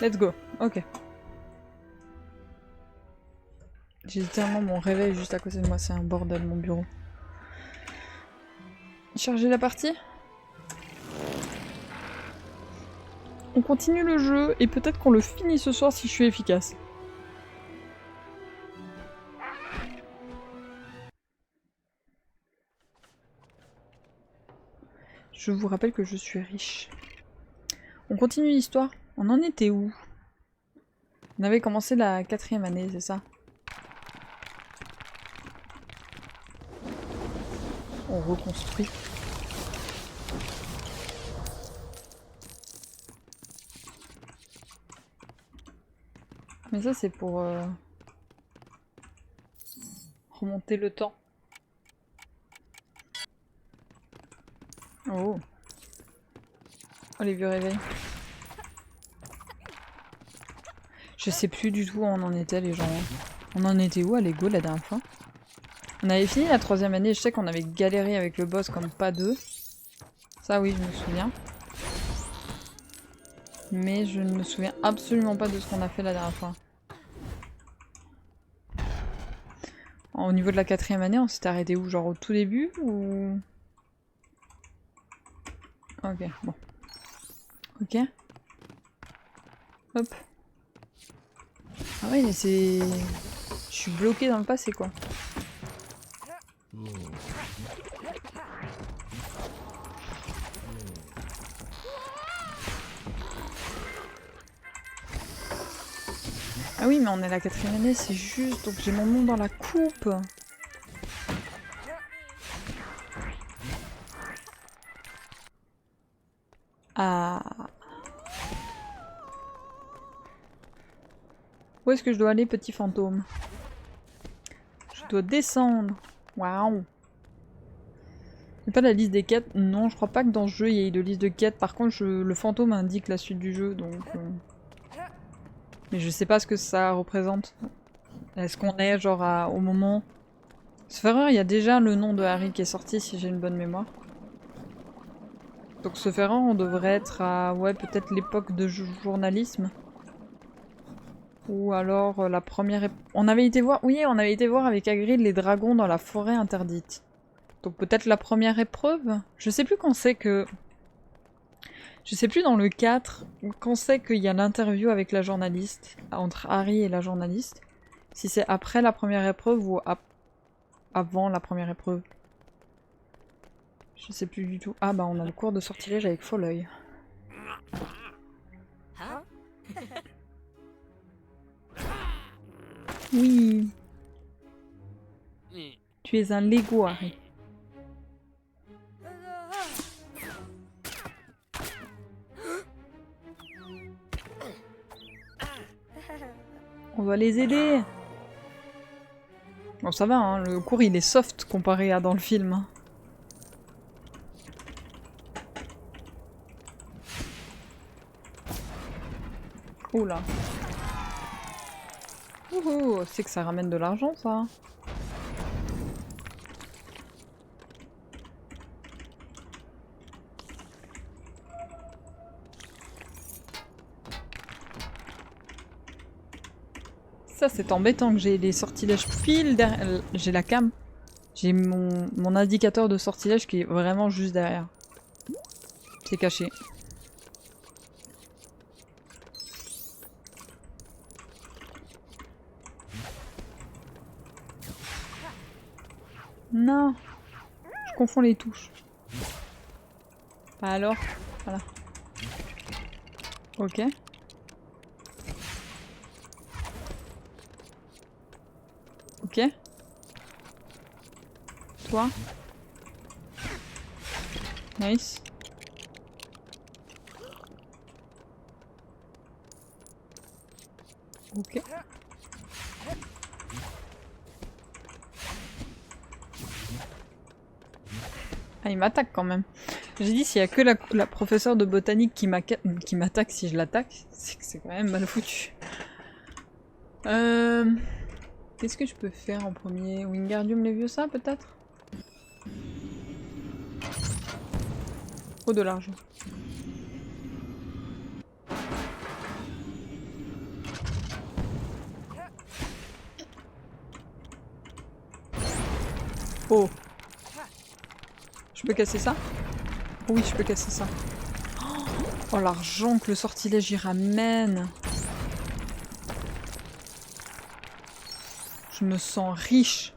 Let's go. Ok. J'ai littéralement mon réveil juste à côté de moi, c'est un bordel mon bureau. Charger la partie. On continue le jeu et peut-être qu'on le finit ce soir si je suis efficace. Je vous rappelle que je suis riche. On continue l'histoire. On en était où? On avait commencé la 4e année, c'est ça? On reconstruit. Mais ça c'est pour remonter le temps. Oh. Oh les vieux réveils. Je sais plus du tout où on en était les gens. On en était où à Lego la dernière fois? On avait fini la 3e année, je sais qu'on avait galéré avec le boss comme pas deux. Ça oui, je me souviens. Mais je ne me souviens absolument pas de ce qu'on a fait la dernière fois. Au niveau de la 4e année, on s'était arrêté où? Genre au tout début ou... Ok, bon. Ok. Hop. Ah ouais, mais c'est... Je suis bloquée dans le passé, quoi. Ah oui, mais on est à la 4e année, c'est juste, donc j'ai mon nom dans la coupe. Ah. Où est-ce que je dois aller, petit fantôme? Je dois descendre. Waouh. C'est pas la liste des quêtes? Non, je crois pas que dans ce jeu il y ait de liste de quêtes. Par contre, le fantôme indique la suite du jeu, donc... Mais je sais pas ce que ça représente. Est-ce qu'on est genre au moment... Sauf erreur, il y a déjà le nom de Harry qui est sorti si j'ai une bonne mémoire. Donc sauf erreur, on devrait être à... Ouais, peut-être l'époque de journalisme. Ou alors la première... On avait été voir... Oui, on avait été voir avec Hagrid les dragons dans la forêt interdite. Donc peut-être la première épreuve? Je sais plus quand c'est que... Je sais plus dans le 4 quand c'est qu'il y a l'interview avec la journaliste, entre Harry et la journaliste. Si c'est après la première épreuve ou avant la première épreuve. Je sais plus du tout. Ah bah on a le cours de sortilège avec Folleuil. Oui. Tu es un Lego, Harry. On va les aider. Bon ça va, hein, le cours il est soft comparé à dans le film. Oula. Ouh, c'est que ça ramène de l'argent ça. Ça c'est embêtant que j'ai les sortilèges pile derrière. J'ai la cam. J'ai mon indicateur de sortilège qui est vraiment juste derrière. C'est caché. Non. Je confonds les touches. Bah alors, voilà. Ok. Ok. Toi. Nice. Ok. Ah, il m'attaque quand même. J'ai dit s'il y a que la professeure de botanique qui m'attaque si je l'attaque, c'est que c'est quand même mal foutu. Qu'est-ce que je peux faire en premier? Wingardium Leviosa peut-être? Oh de l'argent. Oh. Je peux casser ça? Oui, je peux casser ça. Oh, l'argent que le sortilège y ramène. Je me sens riche.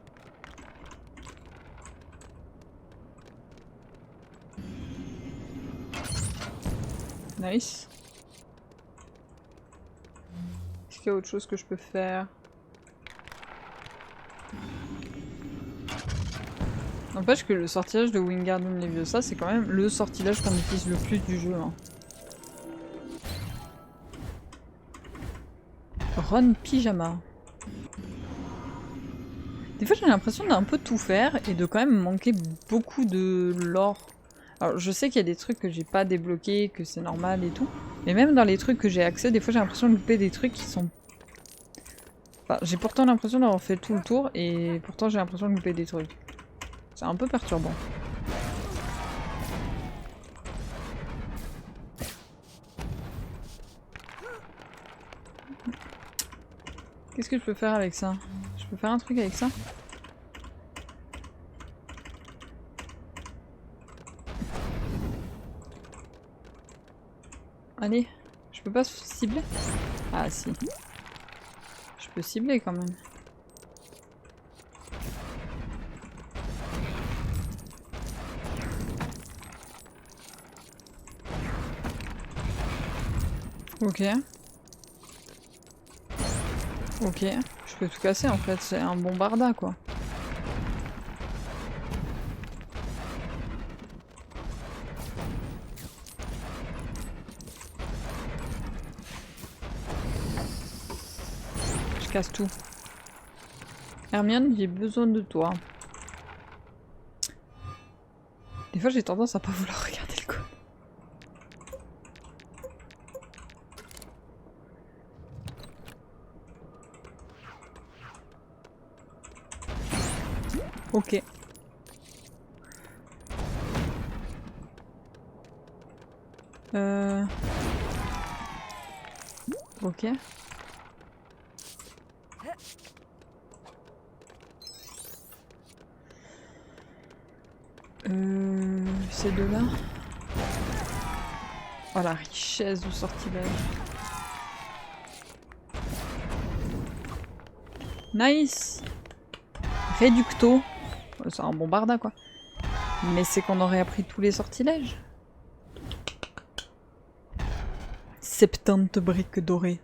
Nice. Est-ce qu'il y a autre chose que je peux faire? N'empêche que le sortilège de Wingardium Leviosa, c'est quand même le sortilège qu'on utilise le plus du jeu. Hein. Ron Pyjama. Des fois j'ai l'impression d'un peu tout faire et de quand même manquer beaucoup de lore. Alors je sais qu'il y a des trucs que j'ai pas débloqués, que c'est normal et tout. Mais même dans les trucs que j'ai accès, des fois j'ai l'impression de louper des trucs qui sont... Enfin, j'ai pourtant l'impression d'avoir fait tout le tour et pourtant j'ai l'impression de louper des trucs. C'est un peu perturbant. Qu'est-ce que je peux faire avec ça? Je peux faire un truc avec ça? Allez, je peux pas cibler? Ah si. Je peux cibler quand même. Ok. Ok. Je peux tout casser en fait, c'est un bombarda quoi. Je casse tout. Hermione, j'ai besoin de toi. Des fois j'ai tendance à pas vouloir regarder le code. Ok. Ok. Ces deux-là. Oh la richesse du sortilège. Nice. Réducto. C'est un bombarda quoi. Mais c'est qu'on aurait appris tous les sortilèges. 70 briques dorées.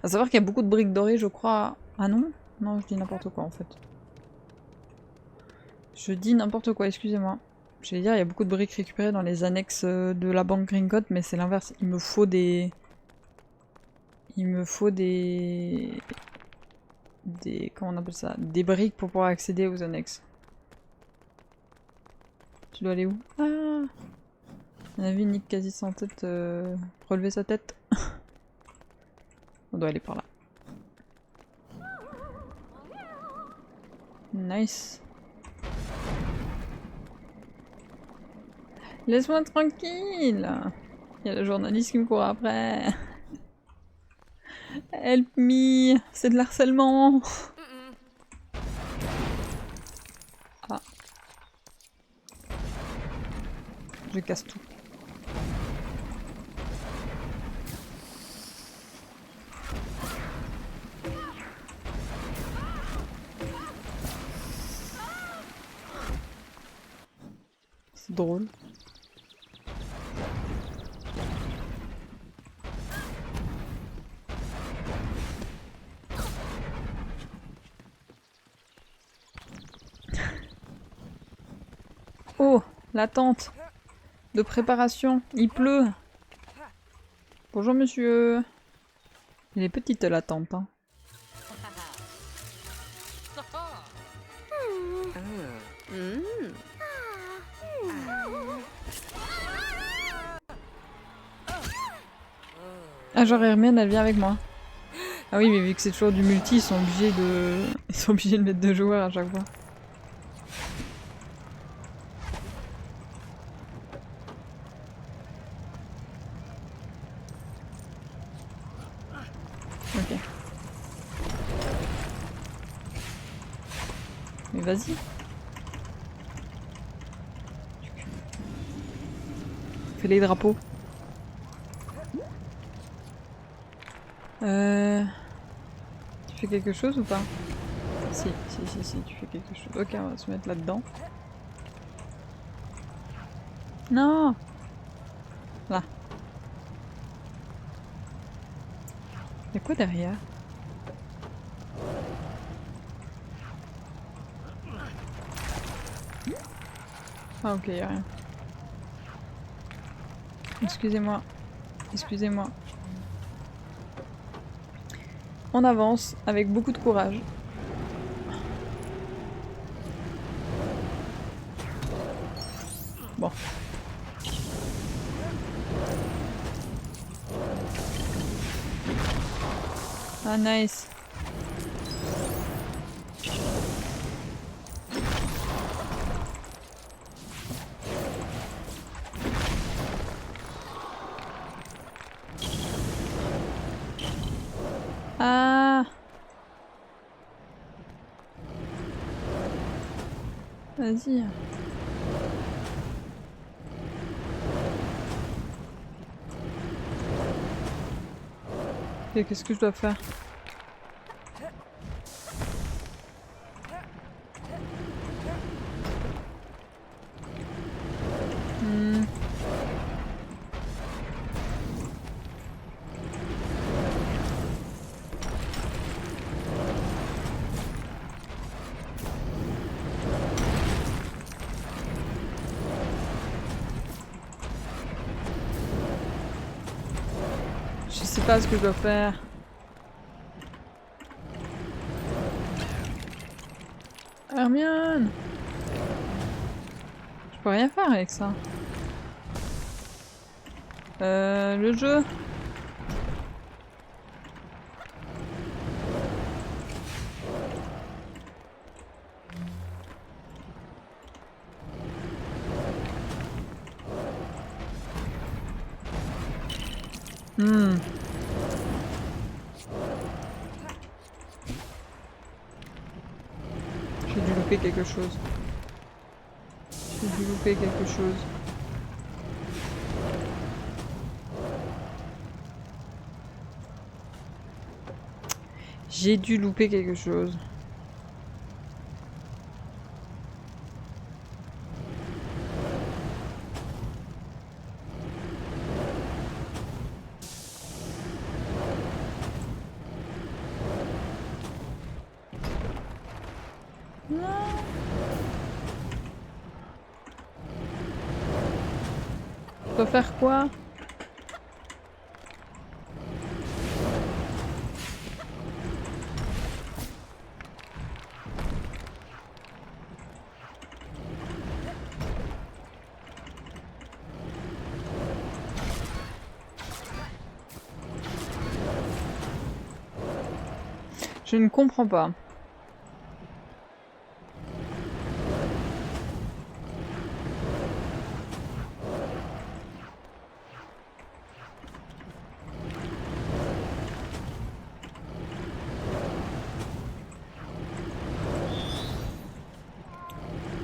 À savoir qu'il y a beaucoup de briques dorées, je crois. Ah non? Non, je dis n'importe quoi en fait. Je dis n'importe quoi, excusez-moi. J'allais dire, il y a beaucoup de briques récupérées dans les annexes de la banque Gringotts, mais c'est l'inverse. Il me faut des... Comment on appelle ça? Des briques pour pouvoir accéder aux annexes. Tu dois aller où? Ah! On a vu Nick quasi sans tête relever sa tête. On doit aller par là. Nice. Laisse-moi tranquille. Il y a le journaliste qui me court après. Help me. C'est de l'harcèlement. Ah. Je casse tout. C'est drôle. Oh, la tente de préparation. Il pleut. Bonjour monsieur. Elle est petite la tente. Hein. Ah genre Hermione elle vient avec moi. Ah oui mais vu que c'est toujours du multi ils sont obligés de mettre 2 joueurs à chaque fois. Ok. Mais vas-y. fait les drapeaux. Tu fais quelque chose ou pas? Si, tu fais quelque chose. Ok, on va se mettre là-dedans. Non! Là. Y'a quoi derrière? Ah ok, y'a rien. Excusez-moi. Excusez-moi. On avance avec beaucoup de courage. Bon. Ah nice. Ah. Vas-y. Et qu'est-ce que je dois faire? Je sais pas ce que je dois faire. Hermione! Je peux rien faire avec ça. Le jeu. J'ai dû louper quelque chose. J'ai dû louper quelque chose. J'ai dû louper quelque chose. Je dois faire quoi? Je ne comprends pas.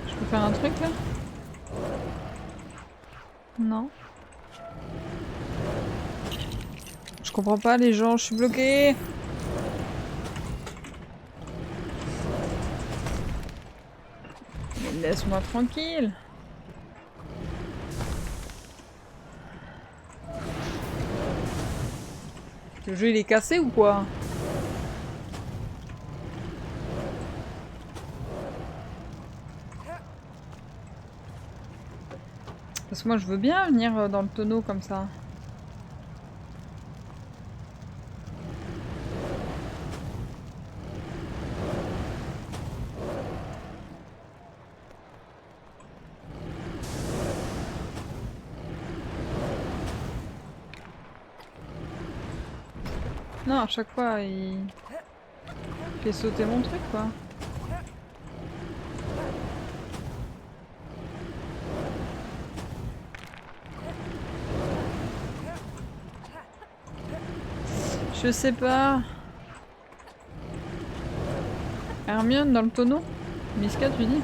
Je peux faire un truc là? Non. Je comprends pas les gens, je suis bloquée. Mais laisse-moi tranquille. Le jeu il est cassé ou quoi? Parce que moi je veux bien venir dans le tonneau comme ça. Non, à chaque fois il fait sauter mon truc quoi. Je sais pas. Hermione dans le tonneau? Miska tu dis?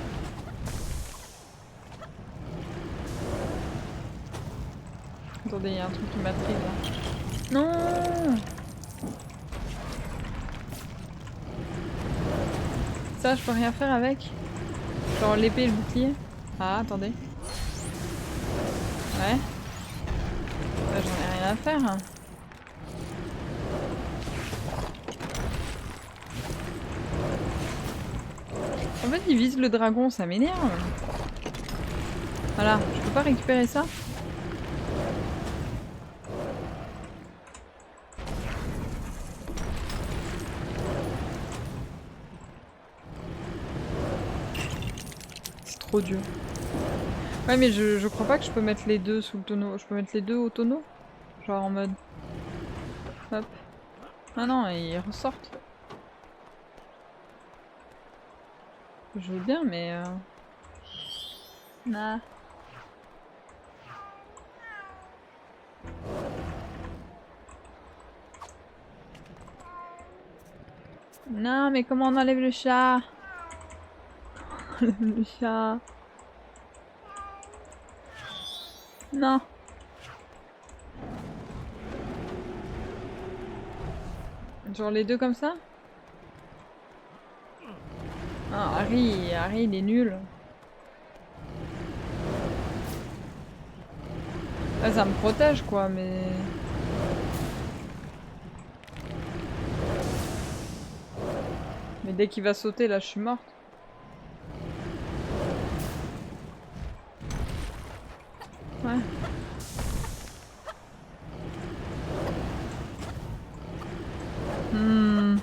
Attendez, il y a un truc qui m'intrigue là. Non! Ça, je peux rien faire avec? Genre l'épée et le bouclier? Ah, attendez. Ouais. Bah, j'en ai rien à faire. Hein. En fait, il vise le dragon, ça m'énerve. Voilà, je peux pas récupérer ça? C'est trop dur. Ouais, mais je crois pas que je peux mettre les deux sous le tonneau. Je peux mettre les deux au tonneau? Genre en mode... Hop. Ah non, ils ressortent. Je veux bien, mais... Nah. Non, mais comment on enlève le chat? On enlève le chat. Non. Genre les deux comme ça? Ah, Harry, il est nul. Ah, ça me protège quoi, mais... Mais dès qu'il va sauter, là, je suis morte. Ouais. Hmm.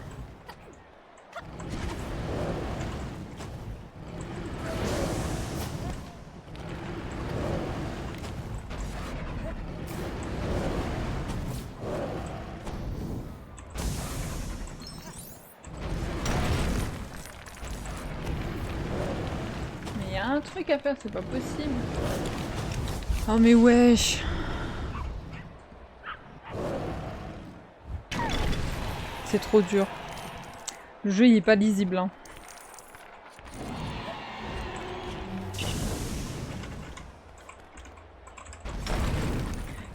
Mais y a un truc à faire, c'est pas possible. Oh mais wesh. C'est trop dur. Le jeu il est pas lisible hein.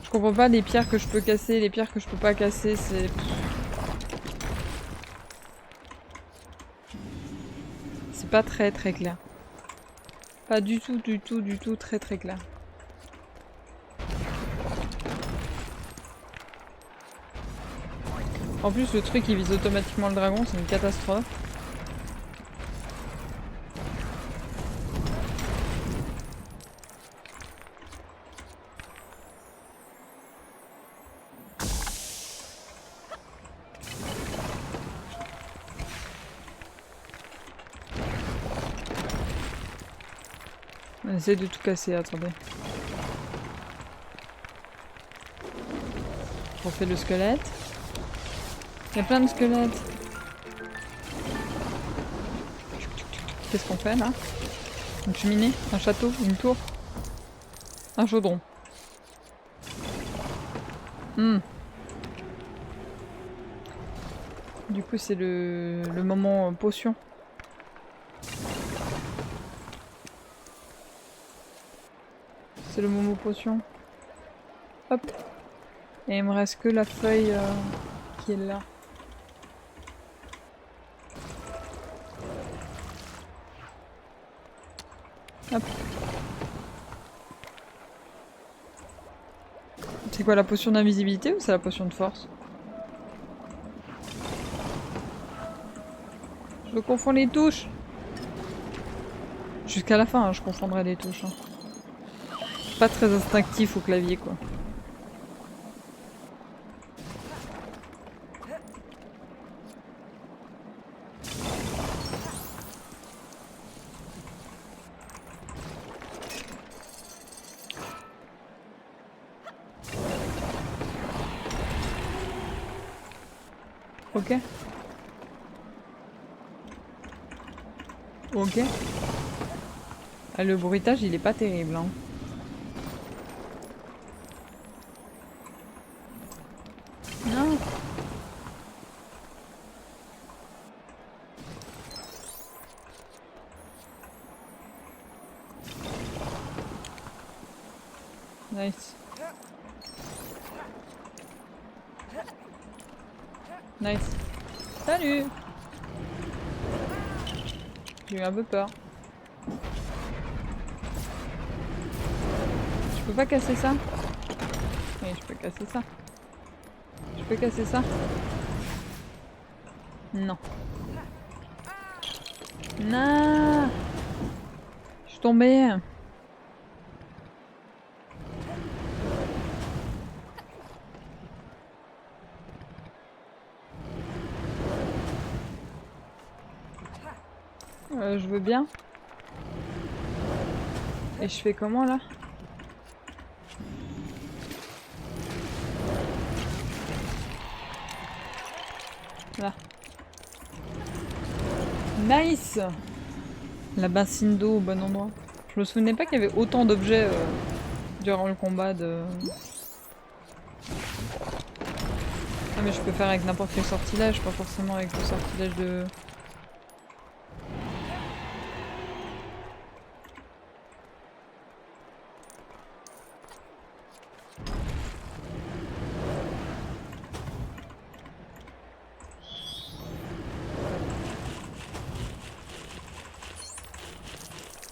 Je comprends pas les pierres que je peux casser, les pierres que je peux pas casser, c'est... C'est pas très clair. Pas du tout très clair. En plus le truc il vise automatiquement le dragon, c'est une catastrophe. On essaie de tout casser, attendez. On fait le squelette. Il y a plein de squelettes. Qu'est-ce qu'on fait là? Une cheminée? Un château? Une tour? Un chaudron. Du coup c'est le moment potion. C'est le moment potion. Hop. Et il me reste que la feuille qui est là. Hop. C'est quoi la potion d'invisibilité ou c'est la potion de force? Je confonds les touches. Jusqu'à la fin, hein, je confondrai les touches. Hein. Pas très instinctif au clavier, quoi. Ok. Ok. Ah, le bruitage, il est pas terrible. Hein. Non. Nice. Nice. Salut. J'ai eu un peu peur. Je peux pas casser ça? Oui, je peux casser ça. Je peux casser ça? Non. Non. Je suis tombée. Je veux bien. Et je fais comment là? Là. Nice! La bassine d'eau au bon endroit. Je me souvenais pas qu'il y avait autant d'objets durant le combat de... Ah mais je peux faire avec n'importe quel sortilège, pas forcément avec le sortilège de...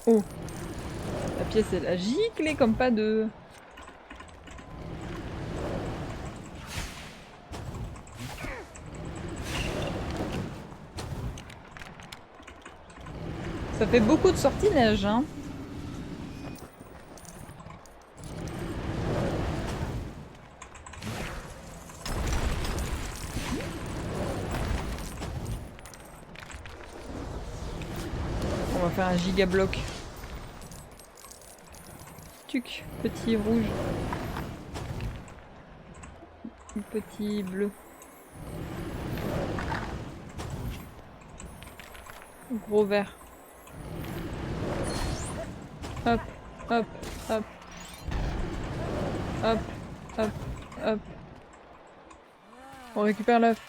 Oh! La pièce elle a giclé comme pas de... Ça fait beaucoup de sortilèges, hein. On va faire un giga bloc. Tuc, petit rouge. Petit bleu. Gros vert. Hop, hop, hop. Hop, hop, hop. On récupère l'œuf.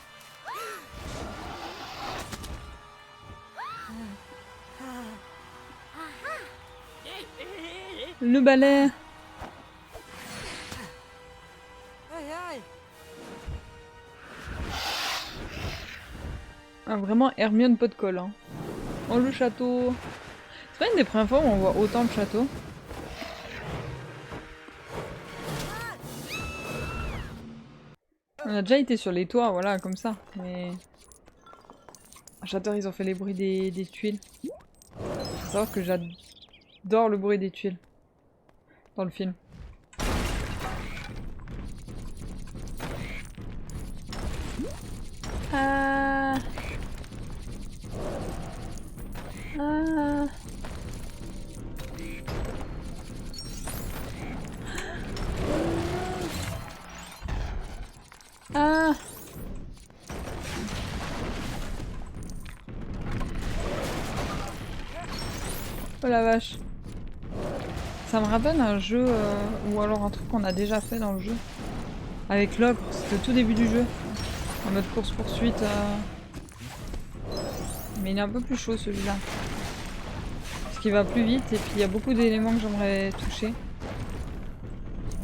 Le balai. Ah, vraiment Hermione pot de colle. Hein. Oh le château. C'est pas une des premières fois où on voit autant de châteaux. On a déjà été sur les toits, voilà, comme ça. Mais... J'adore, ils ont fait les bruits des tuiles. Faut savoir que j'adore le bruit des tuiles. Dans le film. Ah. Ah. Ah. Oh la vache. Ça me rappelle un jeu, ou alors un truc qu'on a déjà fait dans le jeu. Avec l'ogre, c'était au tout début du jeu. En mode course-poursuite. Mais il est un peu plus chaud celui-là. Parce qu'il va plus vite et puis il y a beaucoup d'éléments que j'aimerais toucher.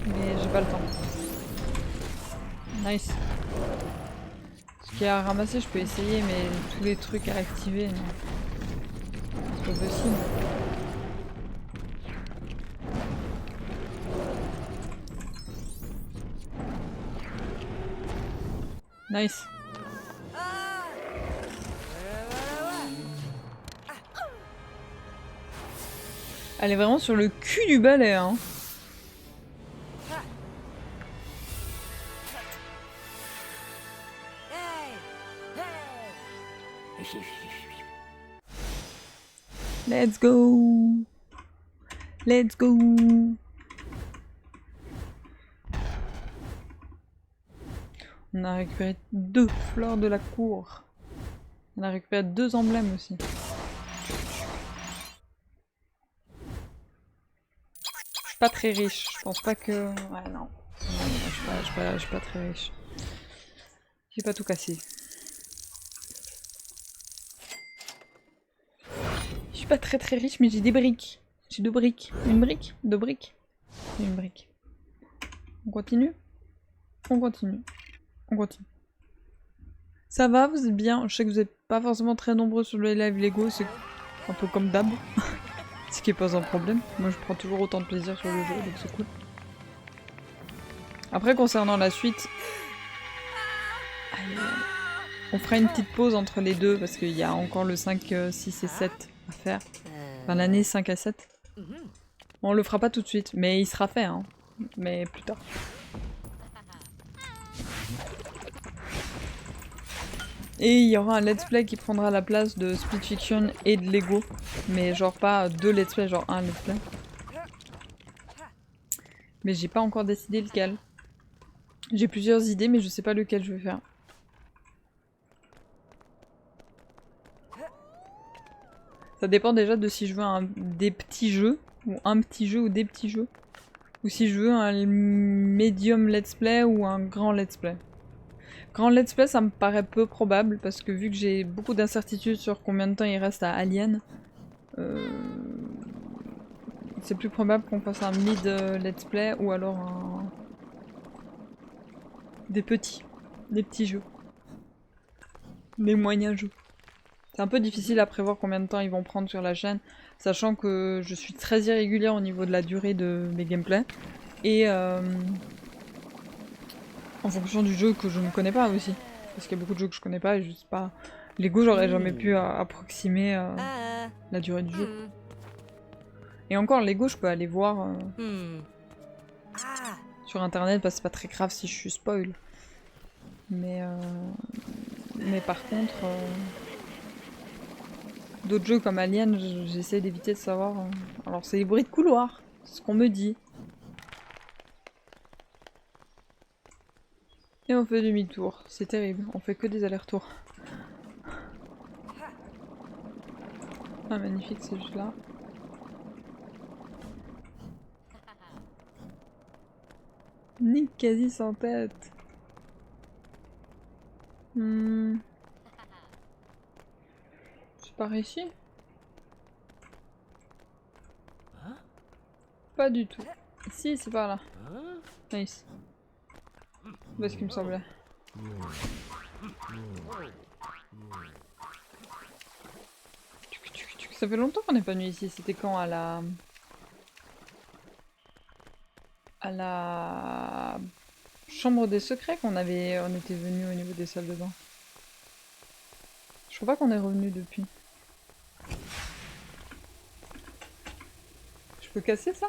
Mais j'ai pas le temps. Nice. Ce qu'il y a à ramasser, je peux essayer, mais tous les trucs à activer, non. C'est pas possible. Nice. Elle est vraiment sur le cul du balai, hein. Let's go. Let's go. On a récupéré 2 fleurs de la cour. On a récupéré 2 emblèmes aussi. Je suis pas très riche. Je pense pas que... Ouais, non. Je suis pas très riche. J'ai pas tout cassé. Je suis pas très riche, mais j'ai des briques. J'ai 2 briques. Une brique? 2 briques? Une brique. On continue? On continue. On continue. Ça va, vous êtes bien? Je sais que vous n'êtes pas forcément très nombreux sur le live Lego, c'est un peu comme d'hab. Ce qui est pas un problème. Moi je prends toujours autant de plaisir sur le jeu, donc c'est cool. Après, concernant la suite... Allez, on fera une petite pause entre les deux, parce qu'il y a encore le 5, 6 et 7 à faire. Enfin, l'année 5 à 7. On le fera pas tout de suite, mais il sera fait, hein. Mais plus tard. Et il y aura un let's play qui prendra la place de Split Fiction et de Lego. Mais genre pas deux let's play, genre un let's play. Mais j'ai pas encore décidé lequel. J'ai plusieurs idées, mais je sais pas lequel je vais faire. Ça dépend déjà de si je veux des petits jeux, ou un petit jeu ou des petits jeux. Ou si je veux un medium let's play ou un grand let's play. Grand let's play, ça me paraît peu probable, parce que vu que j'ai beaucoup d'incertitudes sur combien de temps il reste à Alien, c'est plus probable qu'on fasse un mid let's play ou alors des petits jeux. Des moyens jeux. C'est un peu difficile à prévoir combien de temps ils vont prendre sur la chaîne, sachant que je suis très irrégulière au niveau de la durée de mes gameplays. Et en fonction du jeu que je ne connais pas aussi. Parce qu'il y a beaucoup de jeux que je connais pas et je sais pas... Lego, j'aurais jamais pu approximer la durée du jeu. Et encore, Lego, je peux aller voir sur internet parce que c'est pas très grave si je suis spoil. Mais par contre, d'autres jeux comme Alien, j'essaie d'éviter de savoir. Alors c'est les bruits de couloir, c'est ce qu'on me dit. Et on fait demi-tour, c'est terrible, on fait que des allers-retours. Ah magnifique, c'est juste là. Nick quasi sans tête. C'est par ici? Pas du tout. Si, c'est par là. Nice. C'est ce qu'il me semblait. Ça fait longtemps qu'on n'est pas venu ici. C'était quand à la chambre des secrets on était venu au niveau des salles de bain. Je crois pas qu'on est revenu depuis. Je peux casser ça?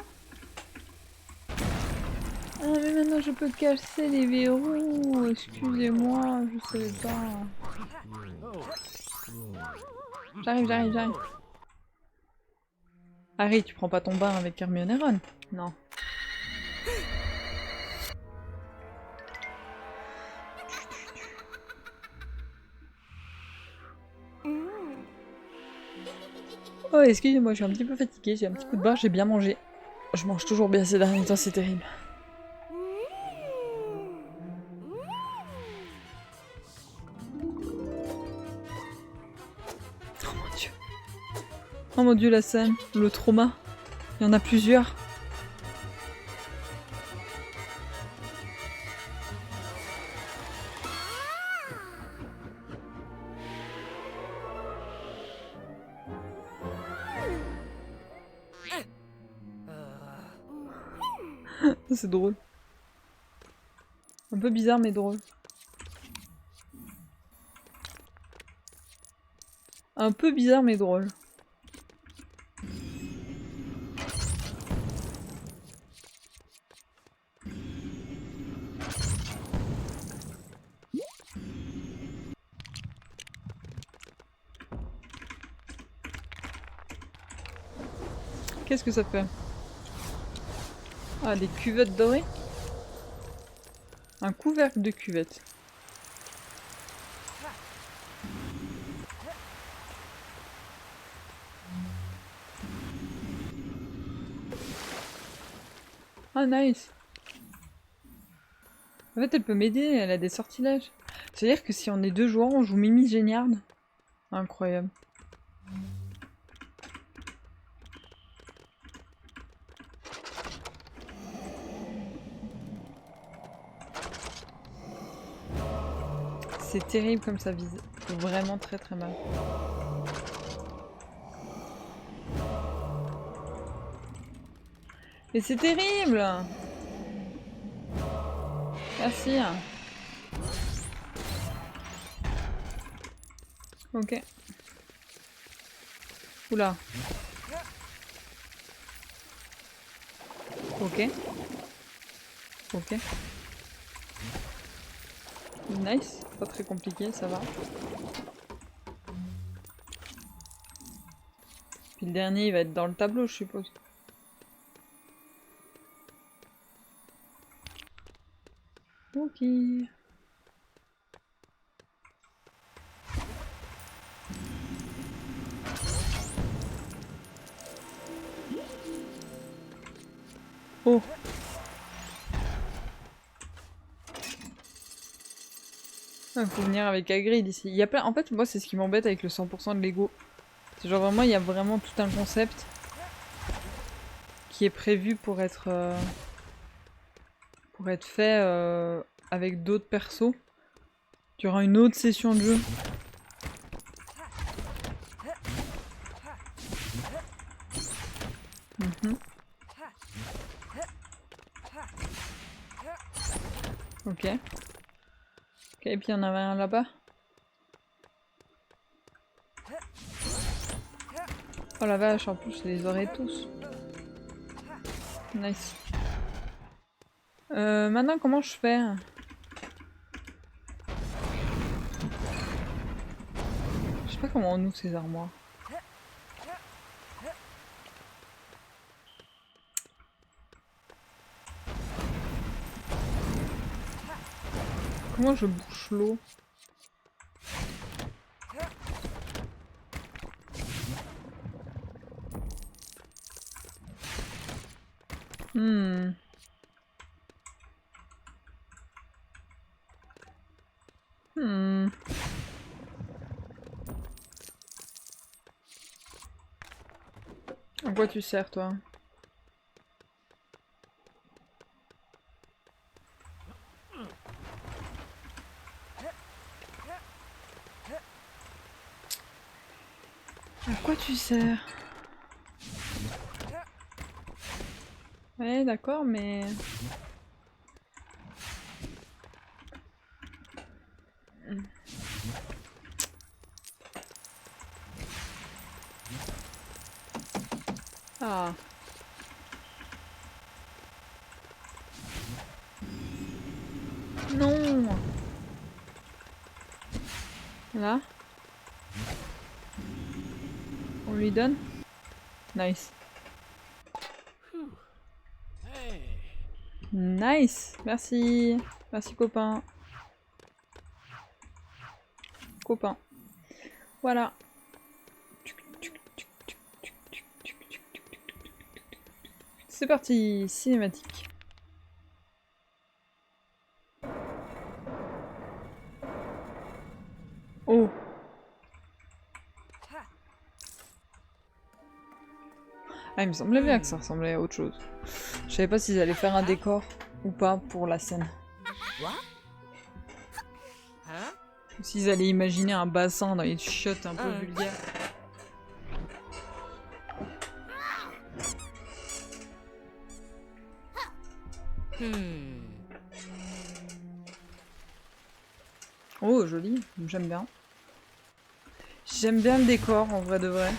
Ah mais maintenant je peux casser les verrous. Excusez-moi, je savais pas. J'arrive. Harry, tu prends pas ton bain avec Hermione et Ron? Non. Oh, excusez-moi, je suis un petit peu fatiguée, j'ai un petit coup de barre, j'ai bien mangé. Je mange toujours bien ces derniers temps, c'est terrible. Oh mon dieu. Oh mon dieu, la scène, le trauma. Il y en a plusieurs. C'est drôle. Un peu bizarre mais drôle. Un peu bizarre mais drôle. Qu'est-ce que ça fait? Ah, des cuvettes dorées? Un couvercle de cuvette. Ah, nice. En fait, elle peut m'aider, elle a des sortilèges. C'est-à-dire que si on est deux joueurs, on joue Mimi Géniard. Incroyable. C'est terrible comme ça vise. Vraiment très très mal. Et c'est terrible! Merci. Ok. Oula. Ok. Ok. Nice. Pas très compliqué, ça va. Puis le dernier, il va être dans le tableau, je suppose. Ok. Oh. Il faut venir avec Hagrid ici. Il y a plein... En fait, moi, c'est ce qui m'embête avec le 100% de Lego. C'est genre vraiment, il y a vraiment tout un concept qui est prévu pour être fait avec d'autres persos durant une autre session de jeu. Ok. Ok, et puis il y en avait un là-bas. Oh la vache, en plus je les aurais tous. Nice. Maintenant comment je fais? Je sais pas comment on ouvre ces armoires. Comment je bouche l'eau? Hmm. Hmm. En quoi tu sers toi? À quoi tu sers? Ouais, d'accord, mais... Ah. Non. Là. On lui donne? Nice. Nice. Merci. Merci copain. Copain. Voilà. C'est parti. Cinématique. Oh. Ah, il me semblait bien que ça ressemblait à autre chose. Je savais pas s'ils allaient faire un décor ou pas pour la scène. Ou s'ils allaient imaginer un bassin dans les chiottes un peu vulgaires. Oh, joli. J'aime bien. J'aime bien le décor, en vrai de vrai.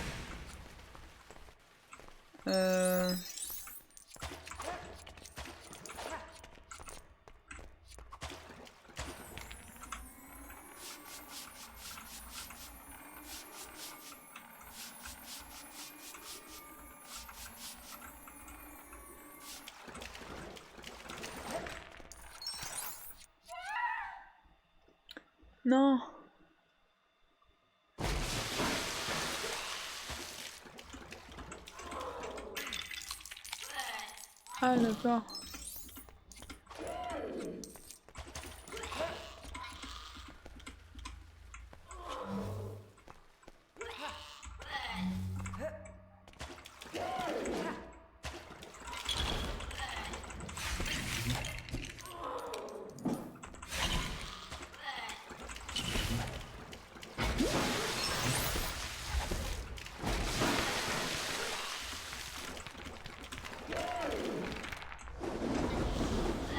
Non. Ah, d'accord.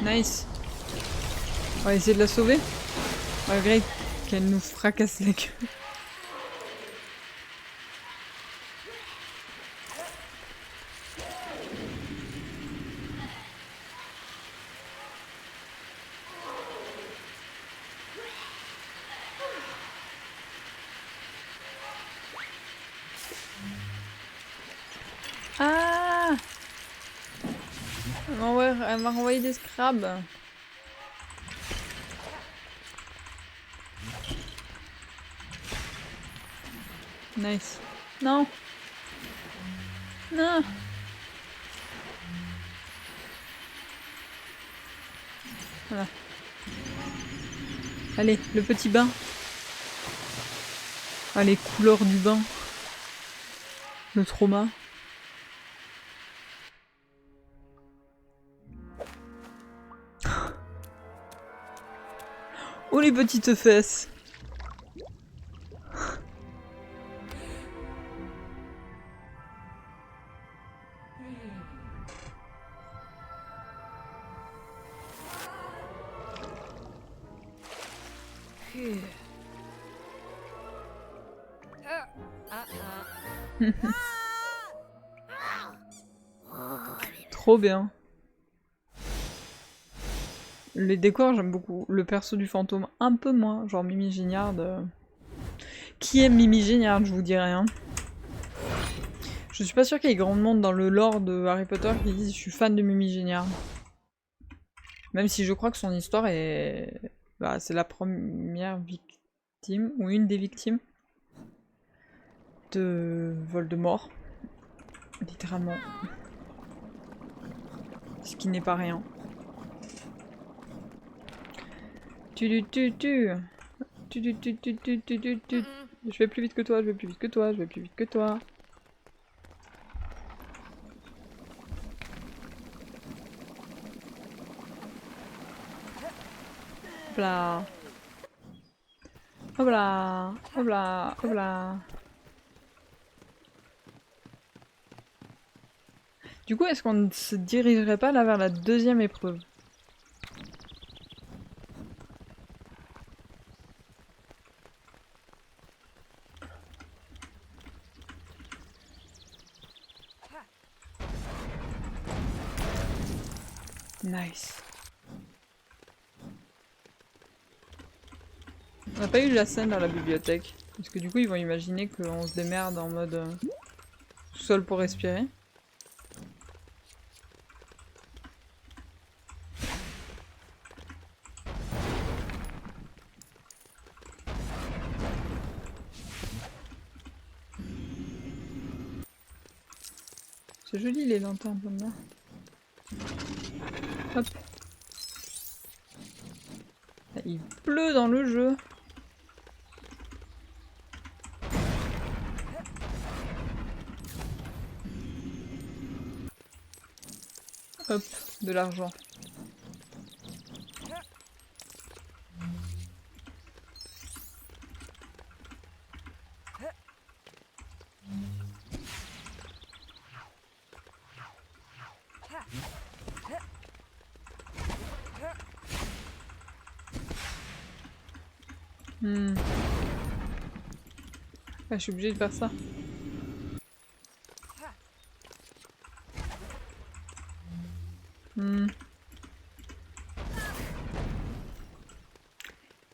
Nice. On va essayer de la sauver. Malgré qu'elle nous fracasse la queue. Ah! Elle m'a renvoyé des scrabs. Nice. Non! Non! Voilà. Allez, le petit bain. Ah, les couleurs du bain. Le trauma. Oh, les petites fesses. Trop bien. Les décors, j'aime beaucoup. Le perso du fantôme, un peu moins. Genre Mimi Gignard. Qui aime Mimi Gignard, je vous dirais. Hein. Je suis pas sûre qu'il y ait grand monde dans le lore de Harry Potter qui disent je suis fan de Mimi Gignard. Même si je crois que son histoire est... Bah, c'est la première victime, ou une des victimes, de Voldemort. Littéralement. Ce qui n'est pas rien. Je vais plus vite que toi, je vais plus vite que toi, je vais plus vite que toi. Hopla. Hopla. Hopla. Hopla. Du coup, est-ce qu'on ne se dirigerait pas là vers la deuxième épreuve? Nice. On n'a pas eu la scène dans la bibliothèque. Parce que du coup, ils vont imaginer qu'on se démerde en mode tout seul pour respirer. C'est joli les lanternes comme ça. Hop. Il pleut dans le jeu. Hop, de l'argent. Ah, je suis obligée de faire ça.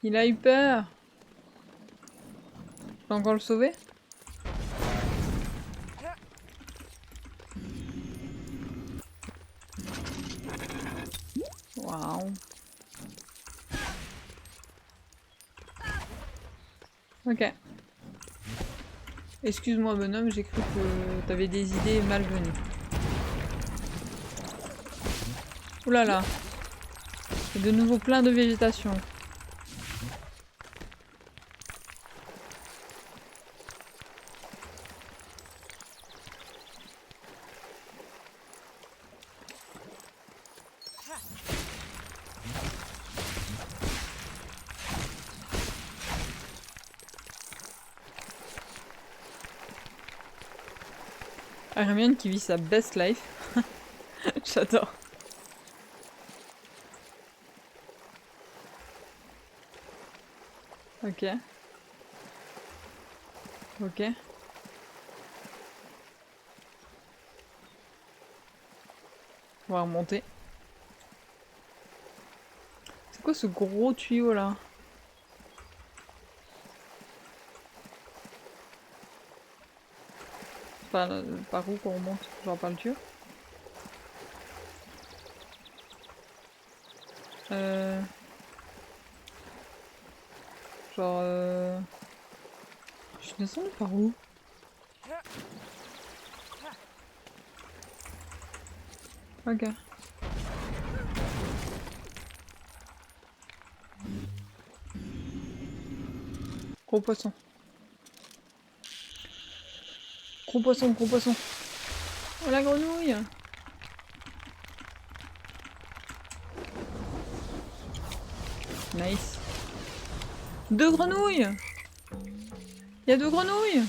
Il a eu peur. Je peux encore le sauver? Waouh. Ok. Excuse-moi bonhomme, j'ai cru que t'avais des idées malvenues. Ouh là là. C'est de nouveau plein de végétation. Hermione qui vit sa best life. J'adore. Ok. Ok. On va remonter. C'est quoi ce gros tuyau là? Par où qu'on remonte? Genre par le tuyau? Genre Je suis descendue par où? Ok. Gros poisson. Gros poisson, gros poisson. Oh la grenouille! Nice. 2 grenouilles! Il y a 2 grenouilles!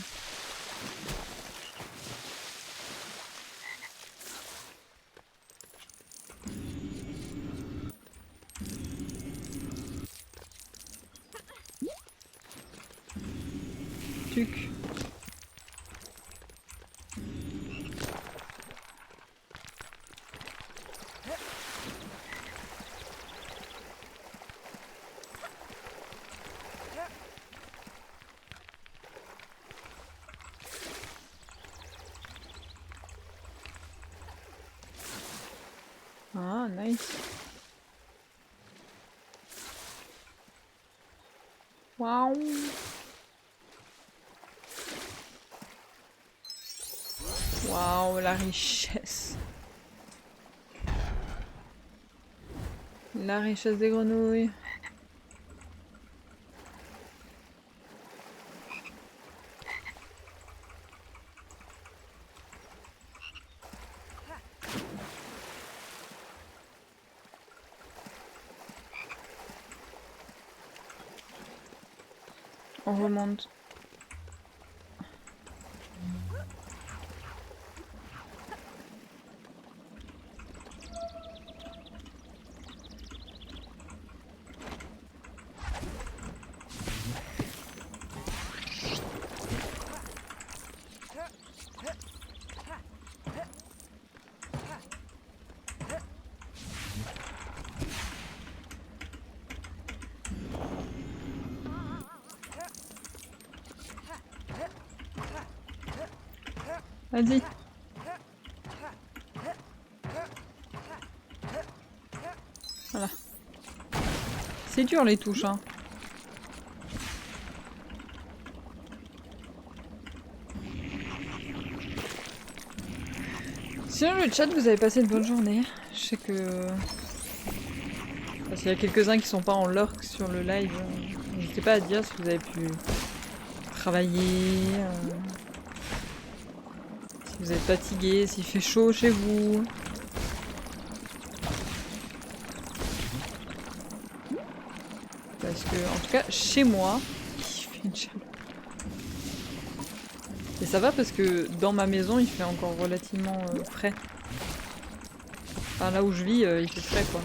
Tuc. Ah, nice. Waouh! Waouh, la richesse. La richesse des grenouilles. On remonte. Vas-y. Voilà. C'est dur les touches, hein. Sinon le chat, vous avez passé une bonne journée. Je sais que... Parce qu'il y a quelques-uns qui sont pas en lurk sur le live. N'hésitez pas à dire si vous avez pu travailler, si vous êtes fatigué, s'il fait chaud chez vous. Parce que, en tout cas, chez moi, il fait une chaleur. Et ça va parce que dans ma maison, il fait encore relativement frais. Enfin, là où je vis, il fait frais, quoi.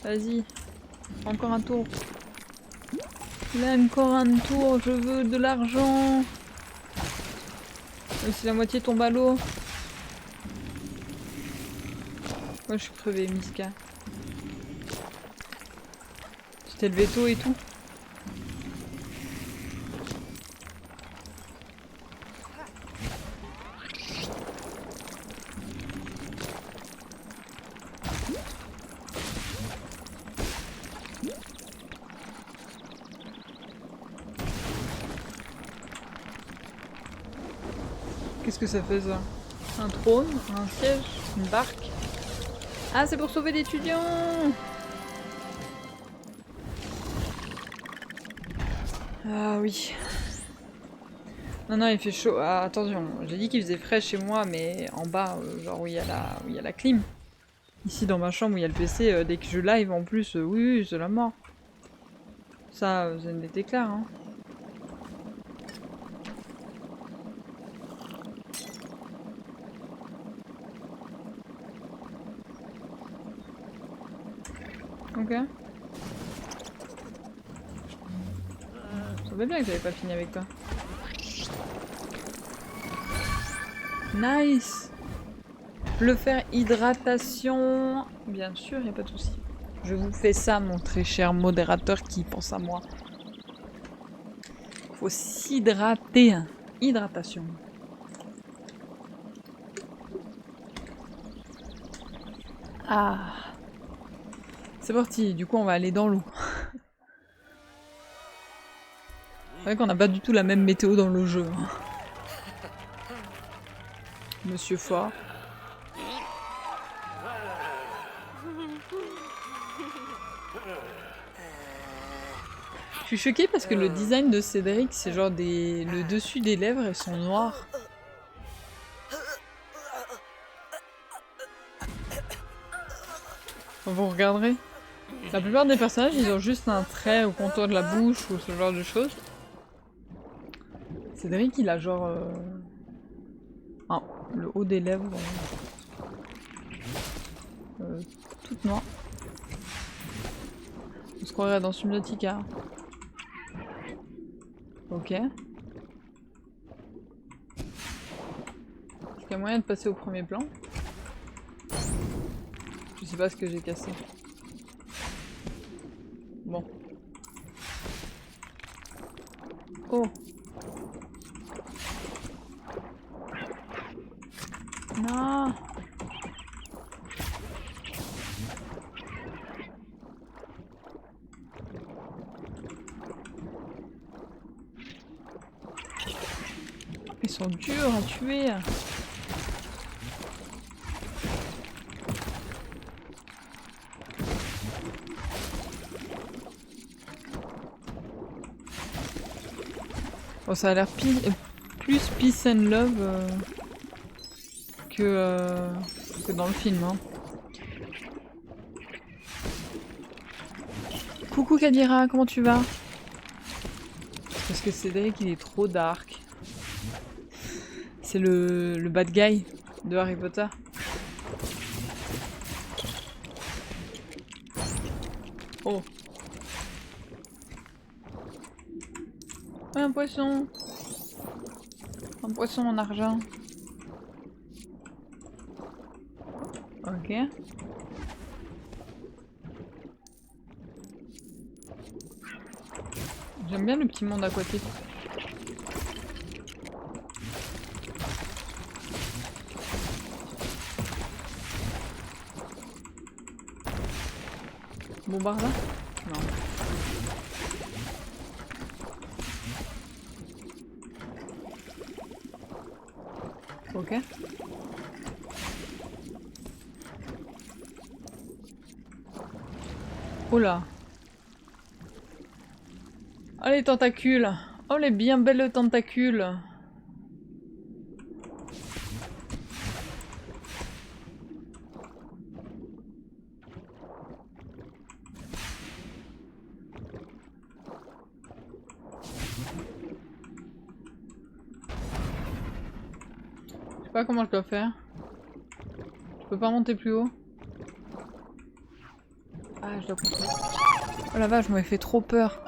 Vas-y. Encore un tour. Là, encore un tour. Je veux de l'argent. Même si la moitié tombe à l'eau. Moi, je suis crevée, Miska. C'était le veto et tout. Qu'est-ce que ça fait ça? Un trône? Un siège? Une barque? Ah, c'est pour sauver l'étudiant! Ah oui. Non, non, il fait chaud. Ah, attention, j'ai dit qu'il faisait frais chez moi, mais en bas, genre où il y a la clim. Ici, dans ma chambre où il y a le PC, dès que je live en plus, oui, oui, c'est la mort. Ça, ça n'était clair, hein. Ok. Je savais bien que j'avais pas fini avec toi. Nice. Le fer hydratation. Bien sûr, y a pas de souci. Je vous fais ça, mon très cher modérateur qui pense à moi. Faut s'hydrater. Hydratation. Ah. C'est parti, du coup on va aller dans l'eau. C'est vrai qu'on n'a pas du tout la même météo dans le jeu. Monsieur Fort. Je suis choquée parce que le design de Cédric, c'est genre des... Le dessus des lèvres, elles sont noires. Vous regarderez. La plupart des personnages, ils ont juste un trait au contour de la bouche ou ce genre de choses. Cédric, il a genre... le haut des lèvres... toute noire. On se croirait dans Subnautica. Ok. Est-ce qu'il y a moyen de passer au premier plan? Je sais pas ce que j'ai cassé. Bon. Oh. Non. Ils sont durs à tuer. Bon, ça a l'air plus peace and love que dans le film. Hein. Coucou Kadira, comment tu vas? Parce que Cédric il est trop dark. C'est le bad guy de Harry Potter. Oh. Un poisson. Un poisson en argent. Ok. J'aime bien le petit monde aquatique. Bombarda? Non. Ok. Oh là. Oh les tentacules. Oh les bien belles tentacules. Je sais pas comment je dois faire. Je peux pas monter plus haut. Ah, je dois contrôler. Oh la vache, je m'avais fait trop peur.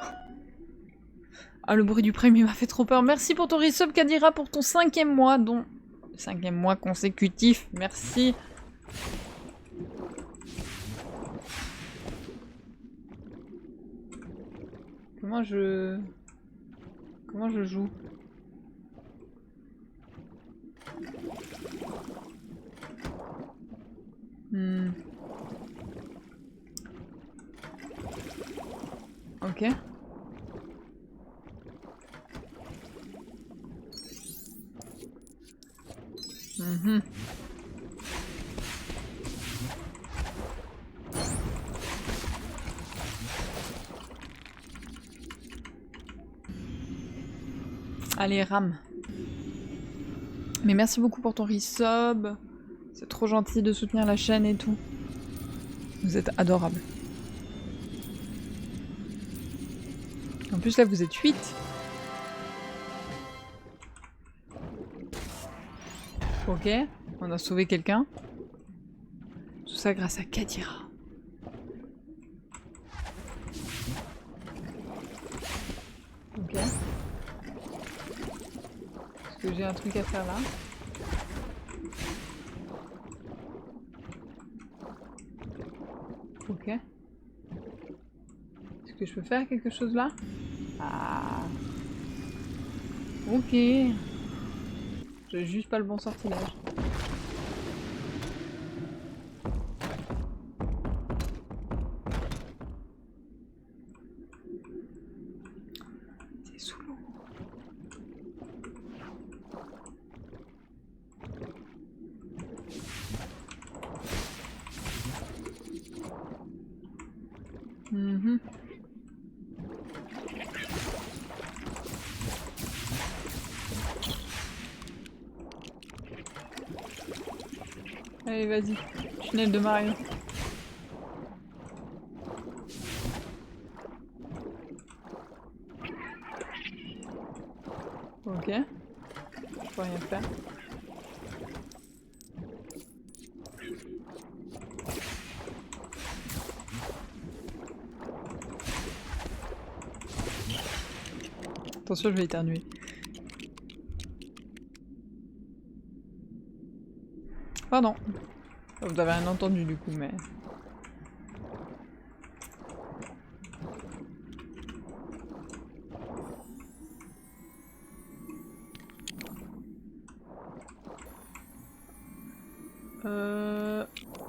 Ah, le bruit du prime, il m'a fait trop peur. Merci pour ton resub, Kadira, pour ton 5e mois, dont... 5e mois consécutif, merci. Comment je joue? Ok. Allez, rame. Mais merci beaucoup pour ton resub. C'est trop gentil de soutenir la chaîne et tout. Vous êtes adorables. En plus là vous êtes 8. Ok, on a sauvé quelqu'un. Tout ça grâce à Kadira. que j'ai un truc à faire là. Ok. Est-ce que je peux faire quelque chose là? Ah. Ok. J'ai juste pas le bon sortilège. C'est sous l'eau. Mhm. Allez, vas-y. Tunnel de Mario. Ok. Je peux rien faire. Attention, je vais éternuer. Pardon. Vous avez rien entendu du coup, mais...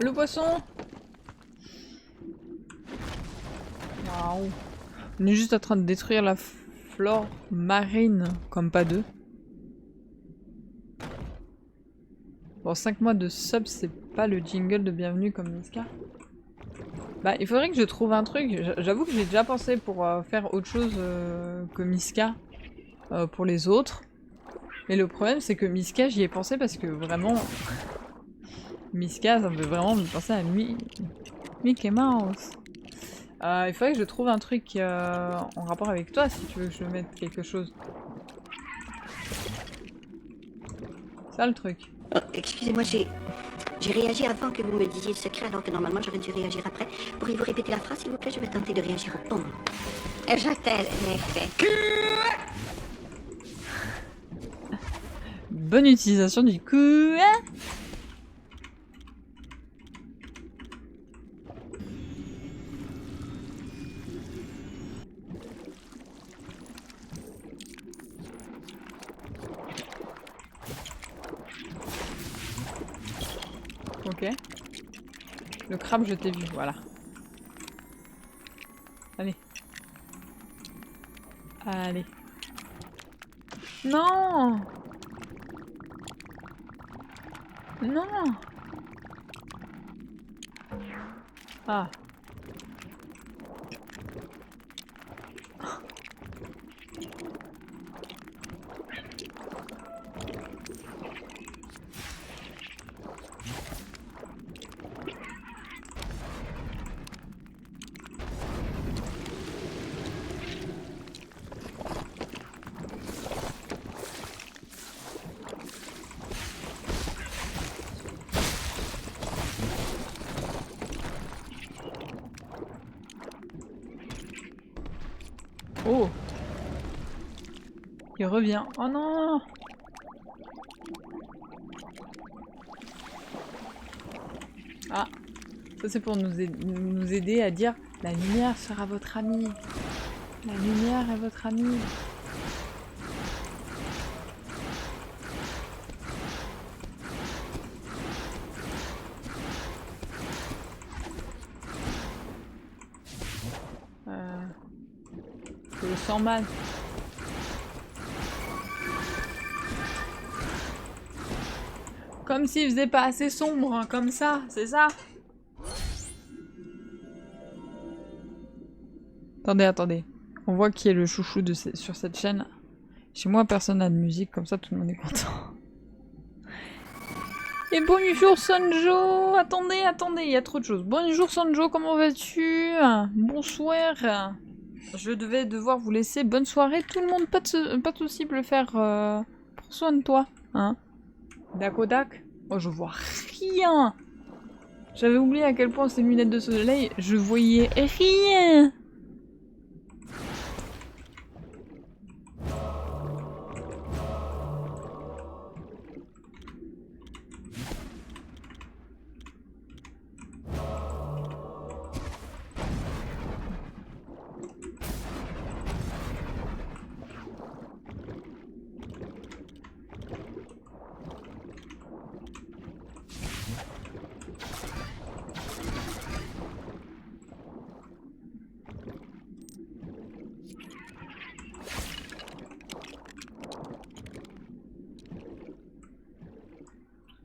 Le poisson. Waouh. On est juste en train de détruire la flore marine, comme pas deux. Bon, 5 mois de sub, c'est pas le jingle de bienvenue comme Niska. Bah, il faudrait que je trouve un truc. J'avoue que j'ai déjà pensé pour faire autre chose que Miska pour les autres. Mais le problème, c'est que Miska, j'y ai pensé parce que vraiment... Miska, ça me fait vraiment me penser à Mickey Mouse. Il faudrait que je trouve un truc en rapport avec toi si tu veux que je mette quelque chose. Ça le truc. Oh, excusez-moi, j'ai réagi avant que vous me disiez le secret, alors que normalement j'aurais dû réagir après. Pourriez-vous répéter la phrase, s'il vous plaît? Je vais tenter de réagir au bon moment. Je t'ai fait. Bonne utilisation du coup. Ok. Le crabe, je t'ai vu, voilà. Allez. Allez. Non! Non! Ah. Oh! Il revient. Oh non! Ah! Ça c'est pour nous aider à dire la lumière sera votre amie. La lumière est votre amie. Je le sens mal. Comme s'il faisait pas assez sombre, hein, comme ça, c'est ça? Attendez, attendez. On voit qui est le chouchou sur cette chaîne. Chez moi, personne n'a de musique, comme ça tout le monde est content. Et bonjour Sanjo! Attendez, attendez, il y a trop de choses. Bonjour Sanjo, comment vas-tu? Bonsoir. Je devais devoir vous laisser. Bonne soirée tout le monde, pas de soucis de le faire. Prends soin de toi, hein? Dakodak? Oh, je vois rien! J'avais oublié à quel point ces lunettes de soleil, je voyais rien!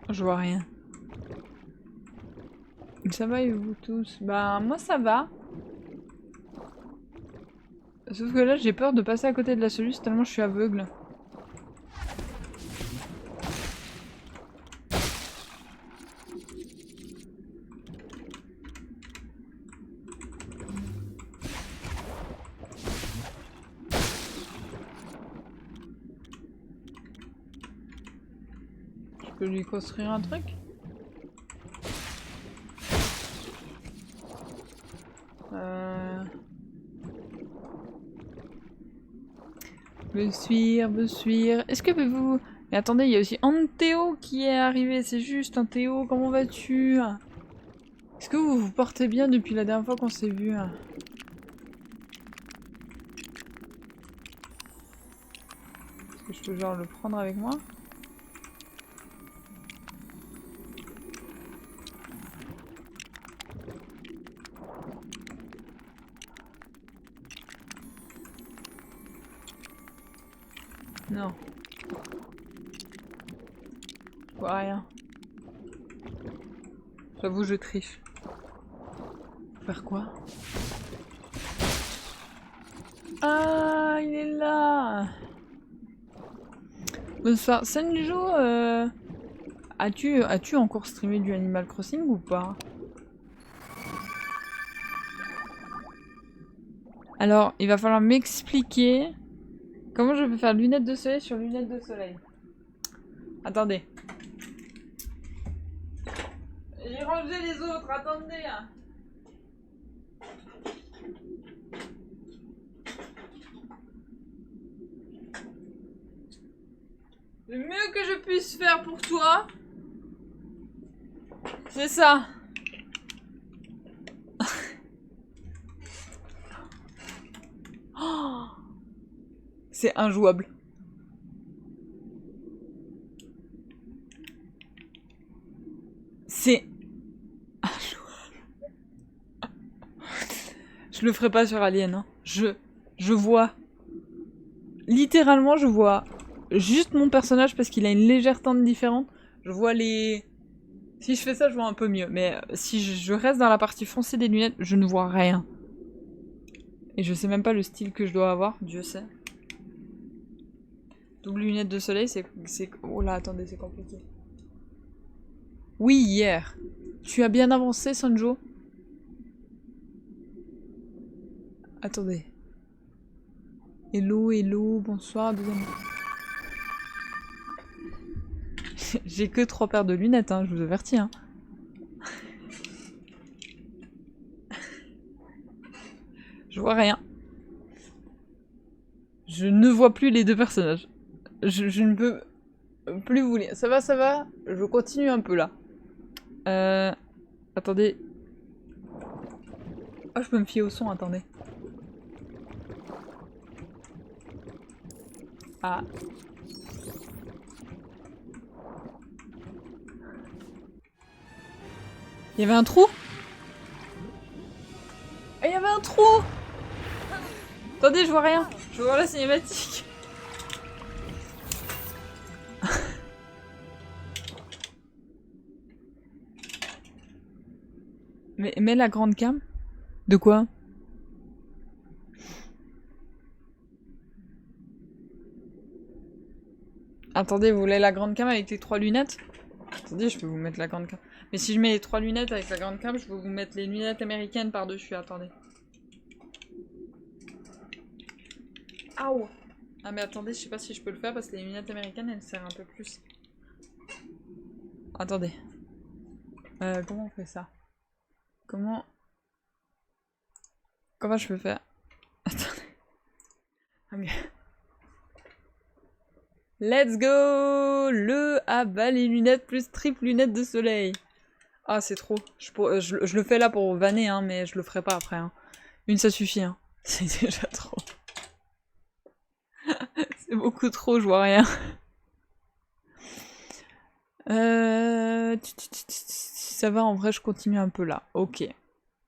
Je vois rien. Ça va et vous tous? Bah moi ça va. Sauf que là j'ai peur de passer à côté de la solution tellement je suis aveugle. Je peux lui construire un truc? Me suivre. Est-ce que vous... Mais attendez, il y a aussi Anthéo qui est arrivé. C'est juste, Anthéo, comment vas-tu? Est-ce que vous vous portez bien depuis la dernière fois qu'on s'est vu? Est-ce que je peux genre le prendre avec moi? Non. Je vois rien. J'avoue, je triche. Faire quoi? Ah, il est là! Bonsoir. Sanjo, as-tu encore streamé du Animal Crossing ou pas? Alors, il va falloir m'expliquer comment je peux faire lunettes de soleil sur lunettes de soleil. Attendez. J'ai rangé les autres, attendez. Le mieux que je puisse faire pour toi, c'est ça. Oh, c'est injouable. C'est injouable. Je le ferai pas sur Alien. Hein. Je vois. Littéralement, je vois juste mon personnage parce qu'il a une légère teinte différente. Je vois les... Si je fais ça, je vois un peu mieux. Mais si je reste dans la partie foncée des lunettes, je ne vois rien. Et je sais même pas le style que je dois avoir, Dieu sait. Double lunettes de soleil, c'est... Oh là, attendez, c'est compliqué. Oui, hier. Tu as bien avancé, Sanjo? Attendez. Hello, hello, bonsoir, deuxième... J'ai que 3 paires de lunettes, hein, je vous avertis. Hein. Je vois rien. Je ne vois plus les deux personnages. Je ne peux plus vous lire. Ça va, ça va. Je continue un peu là. Attendez. Oh, je peux me fier au son, attendez. Ah. Il y avait un trou? Ah, il y avait un trou! Attendez, je vois rien. Je vois la cinématique. Mais mets la grande cam. De quoi? Attendez, vous voulez la grande cam avec les 3 lunettes? Attendez, je peux vous mettre la grande cam. Mais si je mets les 3 lunettes avec la grande cam, je peux vous mettre les lunettes américaines par-dessus. Attendez. Aouh! Ah mais attendez, je sais pas si je peux le faire parce que les lunettes américaines, elles servent un peu plus. Attendez. Comment on fait ça? Comment je peux faire? Attendez. Ok. Let's go! Le bas les lunettes plus triple lunettes de soleil. Ah c'est trop. Je le fais là pour vanner hein, mais je le ferai pas après. Hein. Une ça suffit hein. C'est déjà trop. C'est beaucoup trop, je vois rien. Ça va, en vrai, je continue un peu là. Ok.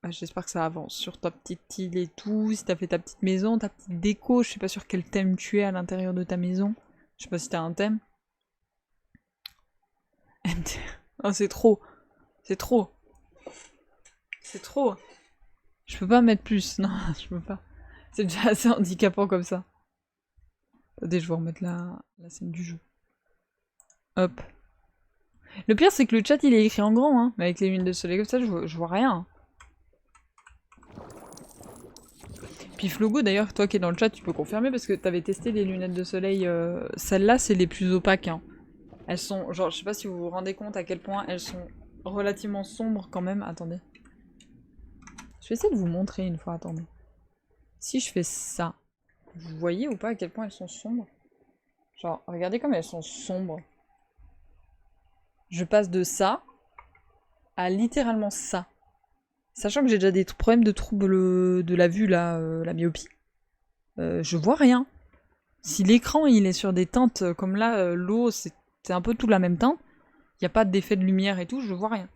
J'espère que ça avance sur ta petite île et tout. Si t'as fait ta petite maison, ta petite déco. Je sais pas sur quel thème tu es à l'intérieur de ta maison. Je sais pas si t'as un thème. MT. Oh, c'est trop. C'est trop. C'est trop. Je peux pas mettre plus. Non, je peux pas. C'est déjà assez handicapant comme ça. Attendez, je vais remettre la scène du jeu. Hop. Le pire, c'est que le chat, il est écrit en grand, hein. Mais avec les lunettes de soleil comme ça, je vois rien. Puis Flogo, d'ailleurs, toi qui es dans le chat, tu peux confirmer parce que t'avais testé les lunettes de soleil. Celles-là, c'est les plus opaques, hein. Elles sont, genre, je sais pas si vous vous rendez compte à quel point elles sont relativement sombres quand même. Attendez. Je vais essayer de vous montrer une fois, attendez. Si je fais ça, vous voyez ou pas à quel point elles sont sombres? Genre, regardez comme elles sont sombres. Je passe de ça à littéralement ça. Sachant que j'ai déjà des problèmes de troubles de la vue, là, la myopie. Je vois rien. Si l'écran il est sur des teintes comme là, l'eau c'est un peu tout la même teinte, il n'y a pas d'effet de lumière et tout, je vois rien.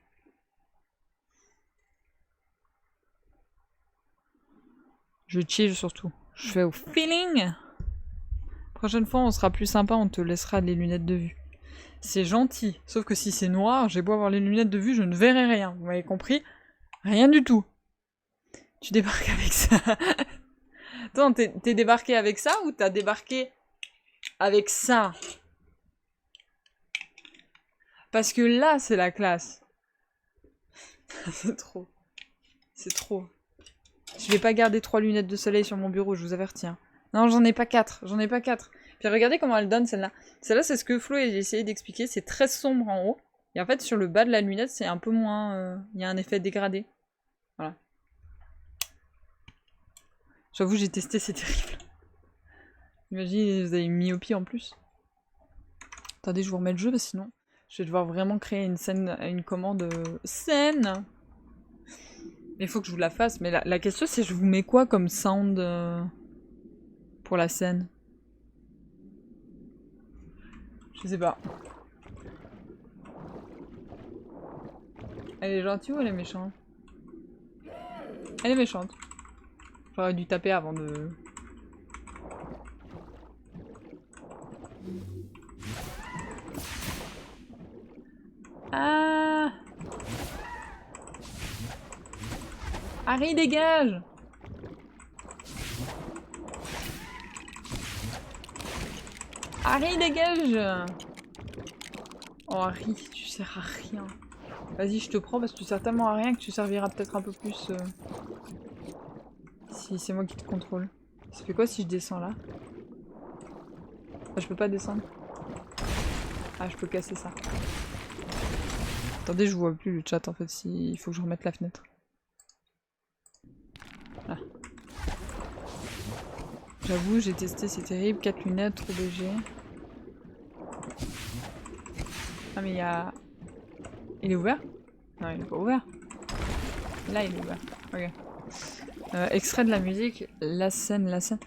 Je chill surtout. Je fais au feeling. Prochaine fois on sera plus sympa, on te laissera les lunettes de vue. C'est gentil, sauf que si c'est noir, j'ai beau avoir les lunettes de vue, je ne verrai rien. Vous m'avez compris? Rien du tout. Tu débarques avec ça. Attends, t'es débarqué avec ça ou t'as débarqué avec ça? Parce que là, c'est la classe. C'est trop. C'est trop. Je vais pas garder 3 lunettes de soleil sur mon bureau, je vous avertis. Hein. Non, j'en ai pas 4. J'en ai pas 4. Puis regardez comment elle donne celle-là. Celle-là, c'est ce que Flo a essayé d'expliquer. C'est très sombre en haut. Et en fait, sur le bas de la lunette, c'est un peu moins... Il y a un effet dégradé. Voilà. J'avoue, j'ai testé, c'est terrible. Imagine, vous avez une myopie en plus. Attendez, je vous remets le jeu, parce que sinon, je vais devoir vraiment créer une scène, une commande scène. Il faut que je vous la fasse, mais la question c'est je vous mets quoi comme sound pour la scène? Je sais pas. Elle est gentille ou elle est méchante? Elle est méchante. J'aurais dû taper avant de... Ah! Harry, dégage! Harry, dégage! Oh, Harry, tu sers à rien. Vas-y, je te prends parce que tu sers tellement à rien que tu serviras peut-être un peu plus... Si c'est moi qui te contrôle. Ça fait quoi si je descends là? Ah, je peux pas descendre. Ah, je peux casser ça. Attendez, je vois plus le chat en fait, il faut que je remette la fenêtre. Ah. J'avoue, j'ai testé, c'est terrible. 4 lunettes, trop léger. Ah, mais il y a... Il est ouvert? Non, il est pas ouvert. Là, il est ouvert. Ok. Extrait de la musique. La scène, la scène.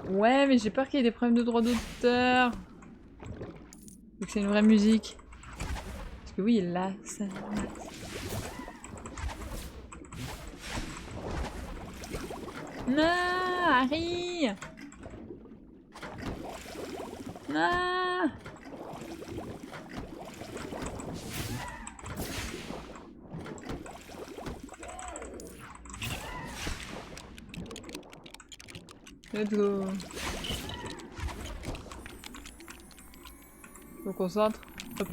Ouais, mais j'ai peur qu'il y ait des problèmes de droit d'auteur. Vu que c'est une vraie musique. Parce que oui, la scène. Non, Harry! Non! Let's go. Je me concentre. Hop.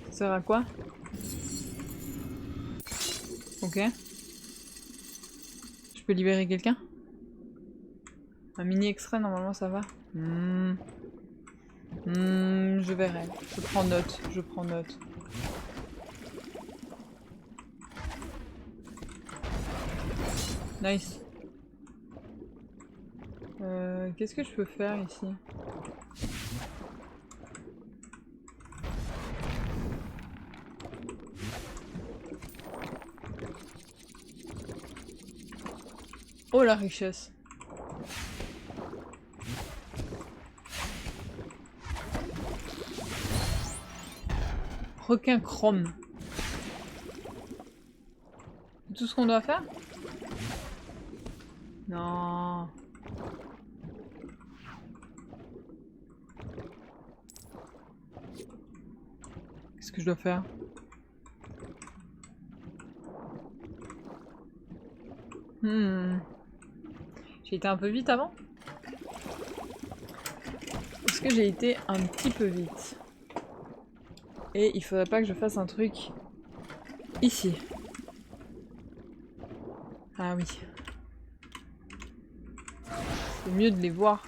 Ça sert à quoi? Ok. Je peux libérer quelqu'un? Un mini extrait, normalement ça va. Je verrai. Je prends note. Je prends note. Nice. Qu'est-ce que je peux faire ici? Oh la richesse. Requin chrome. C'est tout ce qu'on doit faire? Non. que je dois faire? J'ai été un peu vite avant? Est-ce que j'ai été un petit peu vite? Et il faudrait pas que je fasse un truc ici. Ah oui. C'est mieux de les voir.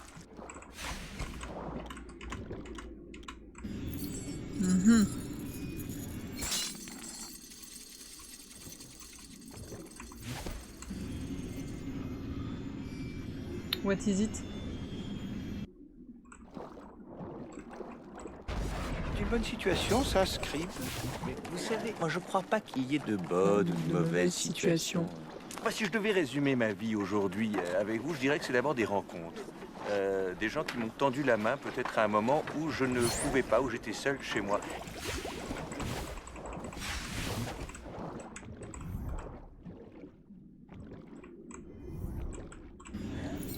What is it? C'est une bonne situation, ça, Scribe. Mais vous savez, moi je crois pas qu'il y ait de bonnes ou de mauvaises situations. Moi, si je devais résumer ma vie aujourd'hui avec vous, je dirais que c'est d'abord des rencontres. Des gens qui m'ont tendu la main peut-être à un moment où je ne pouvais pas, où j'étais seul chez moi.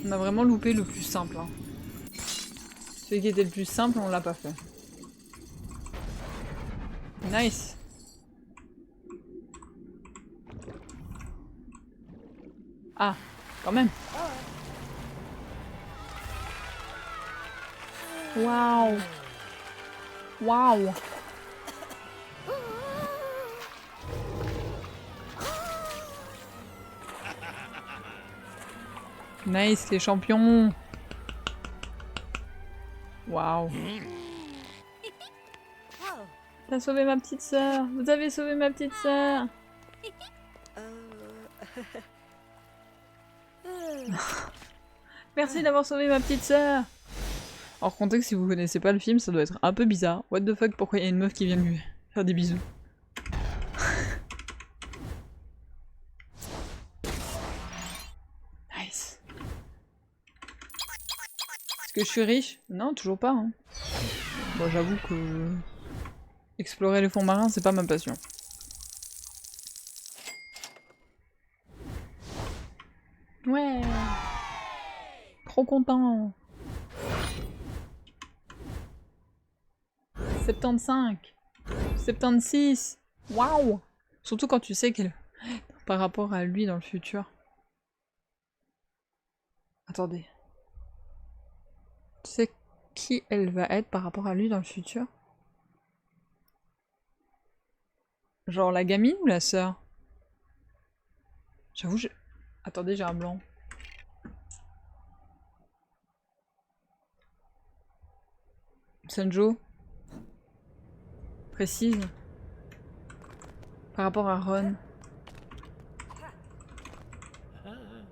On a vraiment loupé le plus simple. Hein. Celui qui était le plus simple, on l'a pas fait. Nice. Ah, quand même. Waouh. Waouh. Nice, les champions. Waouh. T'as sauvé ma petite sœur. Vous avez sauvé ma petite sœur. Merci d'avoir sauvé ma petite sœur. Alors comptez que si vous connaissez pas le film, ça doit être un peu bizarre. What the fuck, pourquoi il y a une meuf qui vient lui faire des bisous? Nice. Est-ce que je suis riche? Non, toujours pas. Hein. Bon, j'avoue que... explorer les fonds marins, c'est pas ma passion. Ouais. Trop content. 75. 76. Waouh. Surtout quand tu sais qu'elle... par rapport à lui dans le futur. Attendez. Tu sais qui elle va être par rapport à lui dans le futur? Genre la gamine ou la sœur? J'avoue, je... Attendez, j'ai un blanc. Sanjo? Précise. Par rapport à Ron.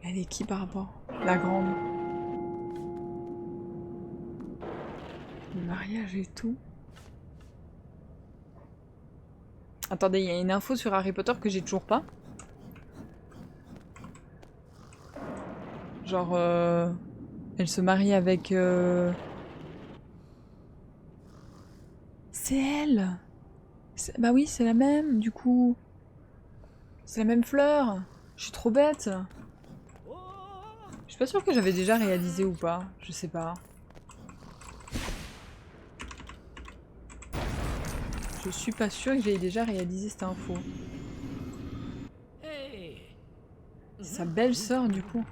Elle est qui par rapport? La grande. Le mariage et tout. Attendez, il y a une info sur Harry Potter que j'ai toujours pas. Genre, elle se marie avec... C'est elle! Bah oui, c'est la même, du coup. C'est la même fleur. Je suis trop bête. Je suis pas sûre que j'avais déjà réalisé ou pas. Je sais pas. Je suis pas sûre que j'aie déjà réalisé cette info. Sa belle-sœur, du coup.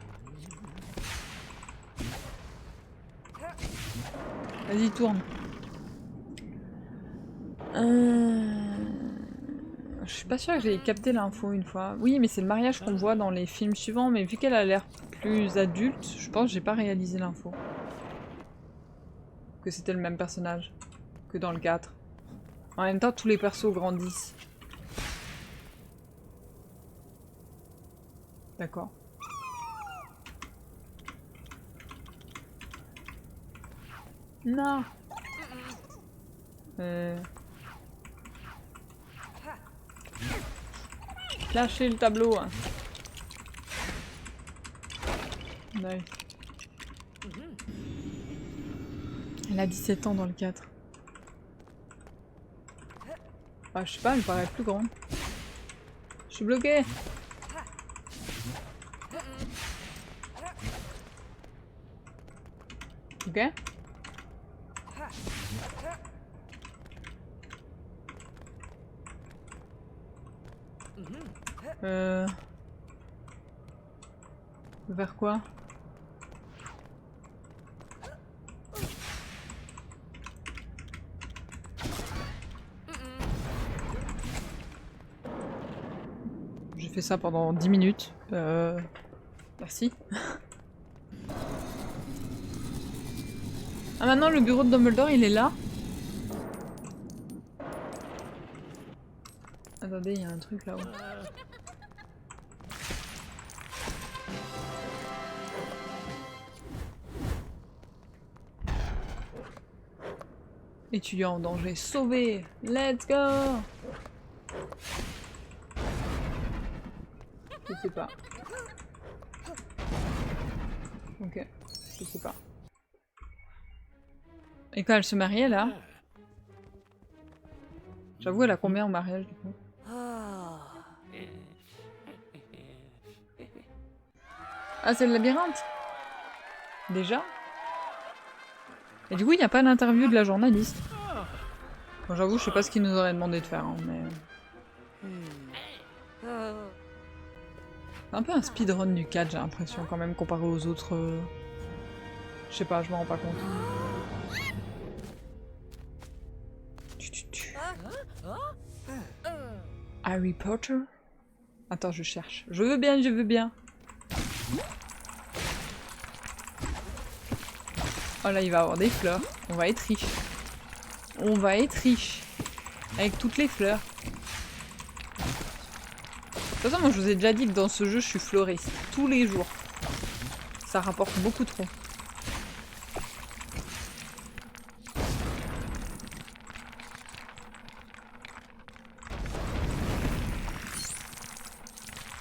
Vas-y, tourne. Je suis pas sûre que j'ai capté l'info une fois. Oui, mais c'est le mariage qu'on voit dans les films suivants, mais vu qu'elle a l'air plus adulte, je pense que j'ai pas réalisé l'info. Que c'était le même personnage que dans le 4. En même temps, tous les persos grandissent. D'accord. Non. Lâchez le tableau. Hein. Ouais. Elle a 17 ans dans le 4. Ah, je sais pas, elle paraît plus grande. Je suis bloquée. Ok. Vers quoi? J'ai fait ça pendant 10 minutes. Merci. Ah, maintenant le bureau de Dumbledore il est là? Attendez, il y a un truc là-haut. Étudiant en danger, sauvé! Let's go! Je sais pas. Ok, je sais pas. Et quand elle se mariait là? J'avoue, elle a combien au mariage du coup? Ah, c'est le labyrinthe? Déjà? Et du coup, il n'y a pas d'interview de la journaliste. Bon, j'avoue, je sais pas ce qu'il nous aurait demandé de faire, hein, mais... C'est un peu un speedrun du 4, j'ai l'impression, quand même, comparé aux autres... Je sais pas, je m'en rends pas compte. Harry Potter? Attends, je cherche. Je veux bien, je veux bien. Oh là, il va avoir des fleurs. On va être riche. On va être riche. Avec toutes les fleurs. De toute façon, moi je vous ai déjà dit que dans ce jeu, je suis fleuriste. Tous les jours. Ça rapporte beaucoup trop.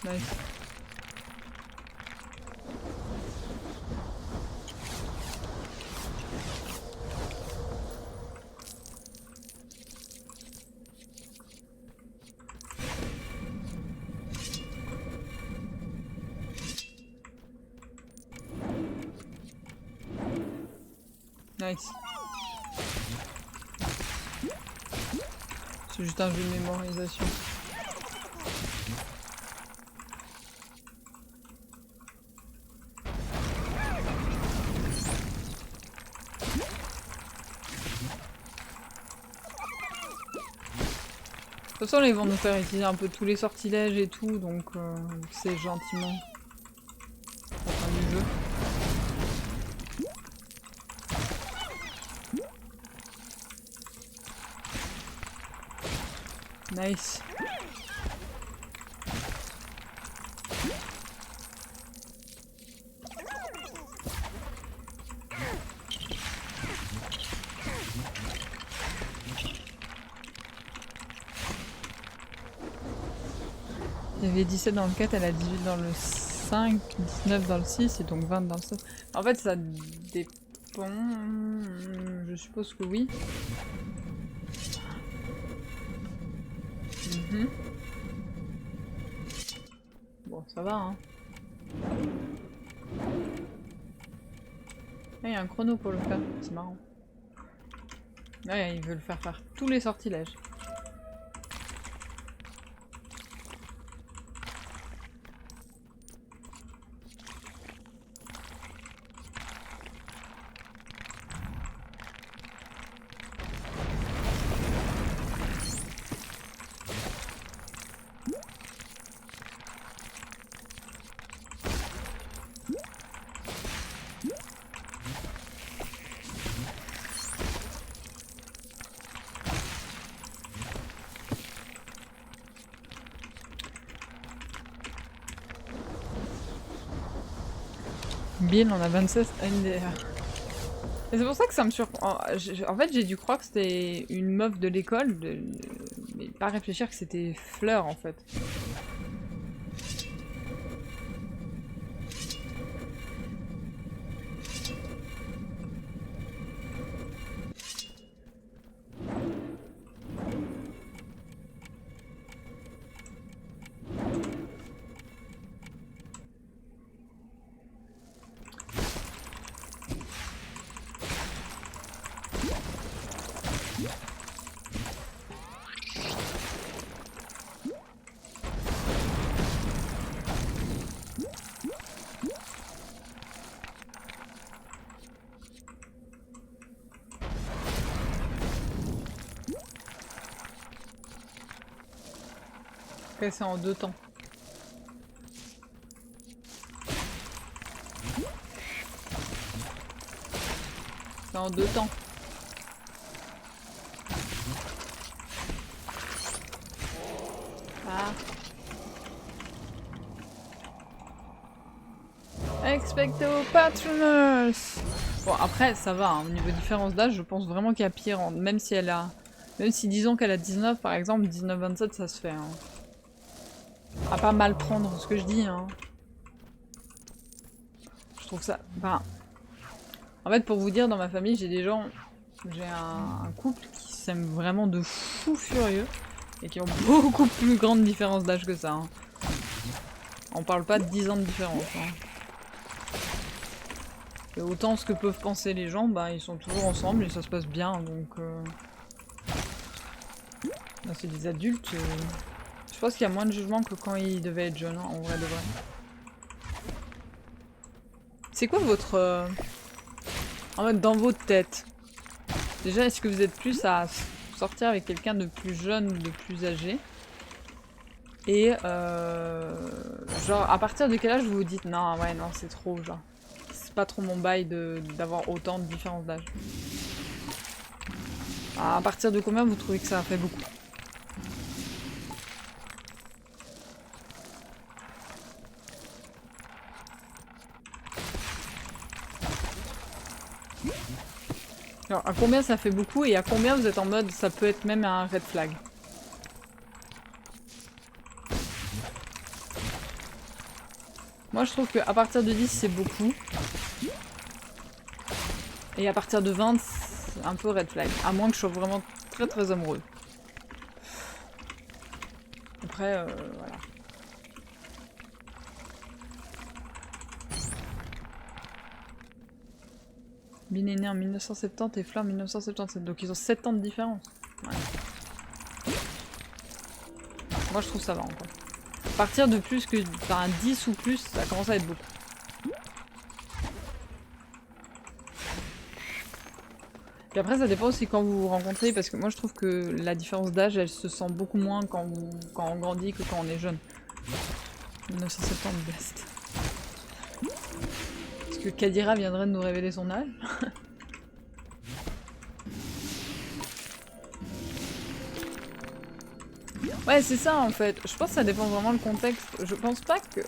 Nice. Nice. C'est juste un jeu de mémorisation. De toute façon, ils vont nous faire utiliser un peu tous les sortilèges et tout, donc c'est gentiment la fin du jeu. Nice. Il y avait 17 dans le 4, elle a 18 dans le 5, 19 dans le 6 et donc 20 dans le 7. En fait, ça dépend... Je suppose que oui. Bon, ça va, hein. Ah, il y a un chrono pour le faire, c'est marrant. Ouais, ils veulent faire tous les sortilèges. Bill on a 26 NDR. Et c'est pour ça que ça me surprend. En fait, j'ai dû croire que c'était une meuf de l'école, mais pas réfléchir que c'était Fleur en fait. Ok, c'est en 2 temps. C'est en 2 temps. Ah. Expecto Patronus. Bon après ça va, hein. Au niveau différence d'âge je pense vraiment qu'il y a pire, hein. Même si elle a... Même si disons qu'elle a 19 par exemple, 19-27 ça se fait. Hein. À pas mal prendre ce que je dis. Hein. Je trouve ça... Enfin... En fait pour vous dire, dans ma famille j'ai des gens... J'ai un couple qui s'aime vraiment de fou furieux. Et qui ont beaucoup plus grande différence d'âge que ça. Hein. On parle pas de 10 ans de différence. Hein. Et autant ce que peuvent penser les gens, bah ils sont toujours ensemble et ça se passe bien, donc... Là, c'est des adultes. Je pense qu'il y a moins de jugement que quand ils devaient être jeunes, hein, en vrai de vrai. C'est quoi votre... En fait, dans votre tête? Déjà, est-ce que vous êtes plus à sortir avec quelqu'un de plus jeune, de plus âgé? Et genre, à partir de quel âge vous vous dites non, ouais, non, c'est trop, genre. C'est pas trop mon bail d'avoir autant de différence d'âge. À partir de combien vous trouvez que ça fait beaucoup? Alors, à combien ça fait beaucoup et à combien vous êtes en mode ça peut être même un red flag? Moi je trouve qu'à partir de 10 c'est beaucoup. Et à partir de 20 c'est un peu red flag. À moins que je sois vraiment très très amoureux. Après voilà. Bin est né en 1970 et Fleur en 1977. Donc ils ont 7 ans de différence. Ouais. Moi je trouve ça va encore. À partir de plus que... Enfin 10 ou plus, ça commence à être beaucoup. Et après ça dépend aussi quand vous vous rencontrez, parce que moi je trouve que la différence d'âge elle se sent beaucoup moins quand on grandit que quand on est jeune. 1970 best. Est-ce que Kadira viendrait de nous révéler son âge? Ouais, c'est ça en fait. Je pense que ça dépend vraiment le contexte. Je pense pas que...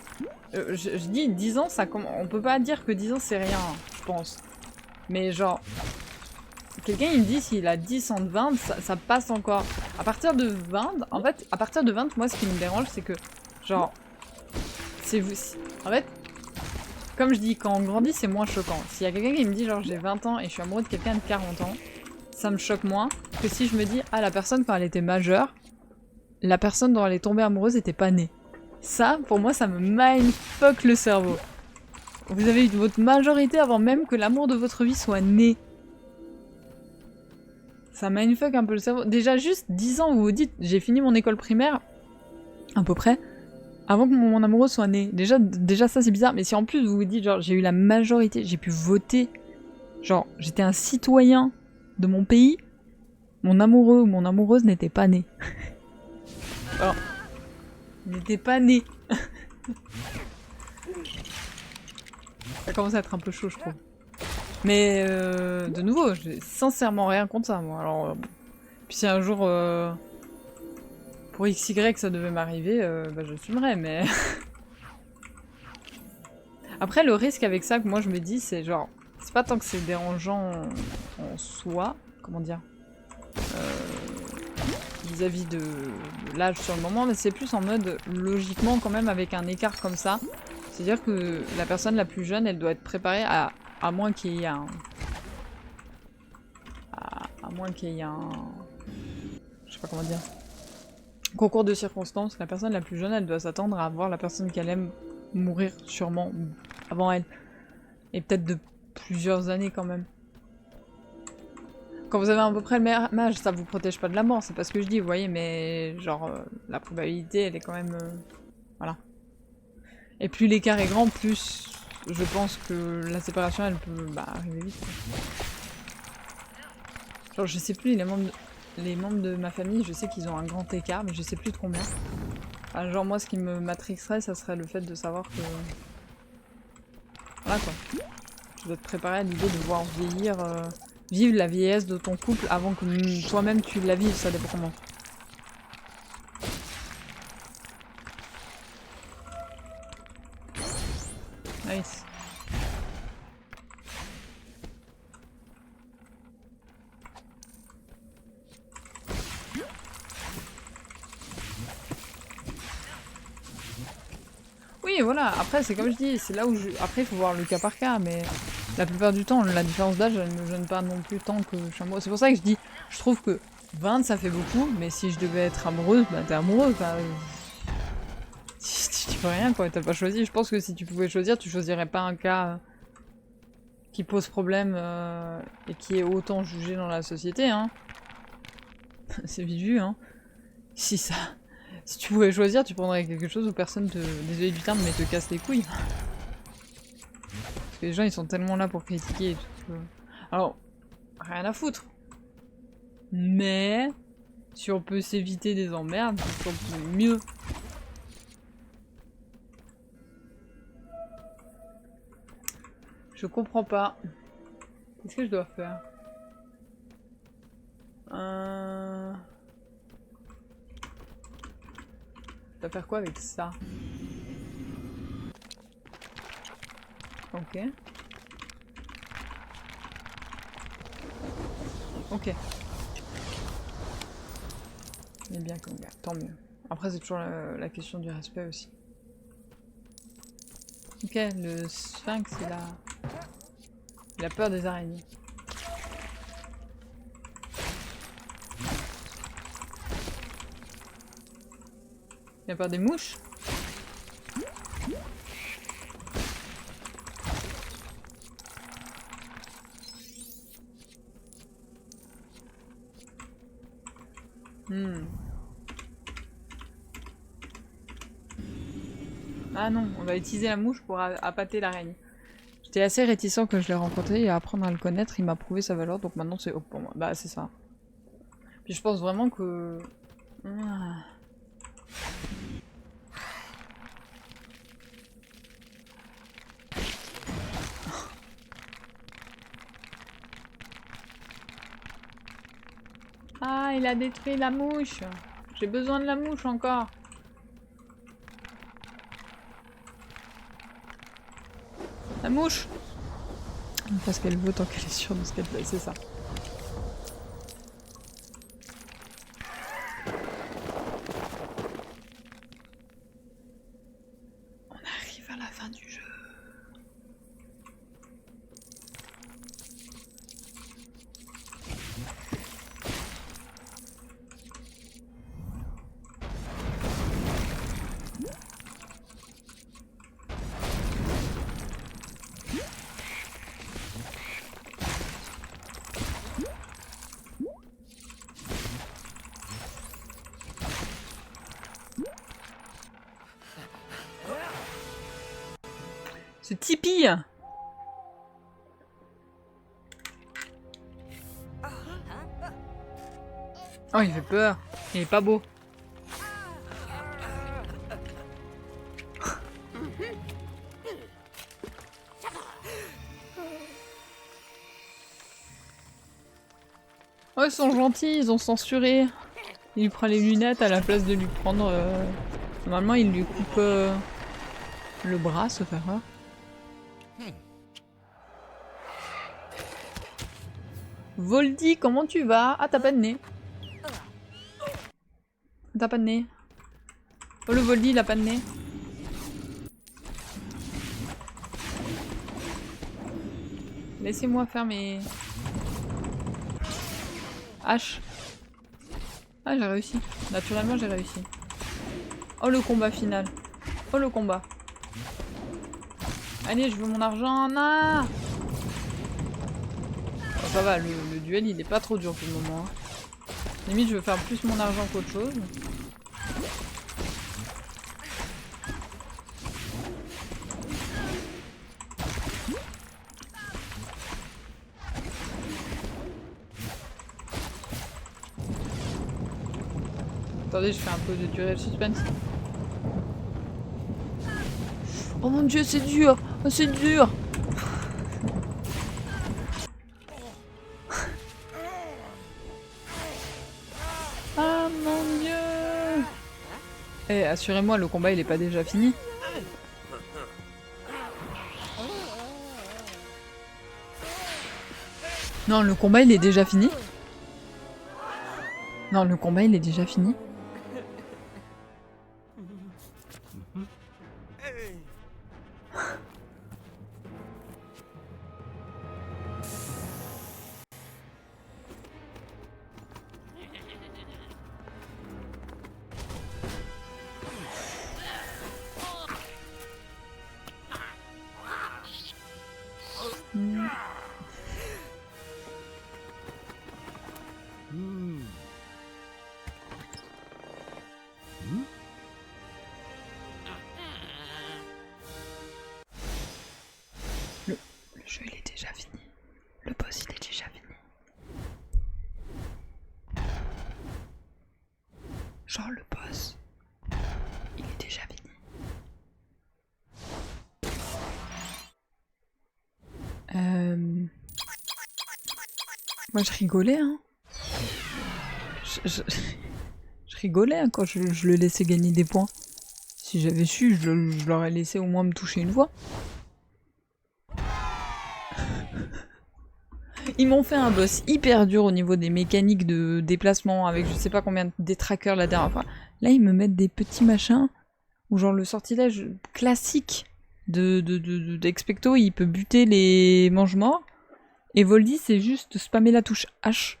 je dis 10 ans, ça on peut pas dire que 10 ans c'est rien, je pense. Mais genre... Quelqu'un il me dit s'il a 10 entre 20, ça passe encore. À partir de 20, en fait, à partir de 20, moi ce qui me dérange c'est que... Genre... C'est vous... En fait... Comme je dis, quand on grandit c'est moins choquant. S'il y a quelqu'un qui me dit genre j'ai 20 ans et je suis amoureux de quelqu'un de 40 ans, ça me choque moins que si je me dis ah la personne quand elle était majeure, la personne dont elle est tombée amoureuse était pas née. Ça, pour moi, ça me mindfuck le cerveau. Vous avez eu votre majorité avant même que l'amour de votre vie soit né. Ça mindfuck un peu le cerveau. Déjà, juste 10 ans, vous vous dites, j'ai fini mon école primaire, à peu près, avant que mon amoureux soit né. Déjà ça, c'est bizarre. Mais si en plus, vous vous dites, genre, j'ai eu la majorité, j'ai pu voter, genre, j'étais un citoyen de mon pays, mon amoureux ou mon amoureuse n'était pas né. Alors, il n'était pas né. Ça commence à être un peu chaud, je trouve. Mais de nouveau, j'ai sincèrement rien contre ça, moi. Alors, puis si un jour, pour XY ça devait m'arriver, bah, j'assumerais, mais... Après, le risque avec ça que moi je me dis, c'est genre... C'est pas tant que c'est dérangeant en soi, comment dire, vis-à-vis de l'âge sur le moment, mais c'est plus en mode, logiquement quand même, avec un écart comme ça. C'est-à-dire que la personne la plus jeune, elle doit être préparée à moins qu'il y ait un... À moins qu'il y ait un... Je sais pas comment dire. Concours de circonstances, la personne la plus jeune, elle doit s'attendre à voir la personne qu'elle aime mourir sûrement avant elle. Et peut-être de plusieurs années quand même. Quand vous avez à peu près le même âge, ça vous protège pas de la mort, c'est pas ce que je dis, vous voyez, mais genre, la probabilité, elle est quand même... voilà. Et plus l'écart est grand, plus je pense que la séparation, elle peut arriver vite. Genre, je sais plus, les membres de ma famille, je sais qu'ils ont un grand écart, mais je sais plus de combien. Enfin, genre moi ce qui me matrixerait ça serait le fait de savoir que... Voilà quoi. Tu dois te préparer à l'idée de voir vieillir, vivre la vieillesse de ton couple avant que toi-même tu la vives, ça dépend comment. Nice. Oui, voilà, après c'est comme je dis, c'est là où je... Après il faut voir le cas par cas, mais la plupart du temps, la différence d'âge, elle ne me gêne pas non plus tant que je suis amoureuse. C'est pour ça que je dis, je trouve que 20 ça fait beaucoup, mais si je devais être amoureuse, bah t'es amoureux, quoi. Tu peux rien, quoi, t'as pas choisi. Je pense que si tu pouvais choisir, tu choisirais pas un cas qui pose problème et qui est autant jugé dans la société, hein. C'est vite vu, hein. Si ça... Si tu pouvais choisir, tu prendrais quelque chose où personne te... Désolé du terme, mais te casse les couilles. Parce que les gens, ils sont tellement là pour critiquer et tout. Alors, rien à foutre. Mais... Si on peut s'éviter des emmerdes, c'est toujours mieux. Je comprends pas. Qu'est-ce que je dois faire? Je dois faire quoi avec ça? Ok. Ok. Il est bien comme gars, tant mieux. Après c'est toujours la question du respect aussi. Ok, le sphinx il a peur des araignées. Il a peur des mouches? Ah non, on va utiliser la mouche pour appâter l'araignée. J'étais assez réticent quand je l'ai rencontré et à apprendre à le connaître, il m'a prouvé sa valeur, donc maintenant c'est ok pour moi. Bah c'est ça. Puis je pense vraiment que... Ah, il a détruit la mouche. J'ai besoin de la mouche encore. La mouche. Parce qu'elle veut tant qu'elle est sûre de ce qu'elle fait, c'est ça. On arrive à la fin du jeu. Ce Tipeee. Oh, il fait peur. Il est pas beau. Oh, ils sont gentils, ils ont censuré. Il lui prend les lunettes à la place de lui prendre... Normalement, il lui coupe le bras, sauf erreur. Voldy, comment tu vas? Ah, t'as pas de nez. T'as pas de nez. Oh, le Voldy, il a pas de nez. Laissez-moi faire mes... H. Ah, j'ai réussi. Naturellement, j'ai réussi. Oh, le combat final. Oh, le combat. Allez, je veux mon argent. Non. Oh, ça va, le duel, il est pas trop dur pour le moment. Hein. Limite, je veux faire plus mon argent qu'autre chose. Attendez, je fais un peu de durée le suspense. Oh mon dieu, c'est dur. Oh, c'est dur. Ah mon dieu. Eh, assurez-moi, le combat il est pas déjà fini. Non, le combat il est déjà fini. Non, le combat il est déjà fini. Le jeu il est déjà fini. Le boss il est déjà fini. Genre le boss, il est déjà fini. Moi je rigolais hein. Je rigolais hein, quand je le laissais gagner des points. Si j'avais su, je l'aurais laissé au moins me toucher une fois. Ils m'ont fait un boss hyper dur au niveau des mécaniques de déplacement avec je sais pas combien des trackers la dernière fois. Là ils me mettent des petits machins où genre le sortilège classique d'Expecto il peut buter les mange-morts et Voldy c'est juste spammer la touche H.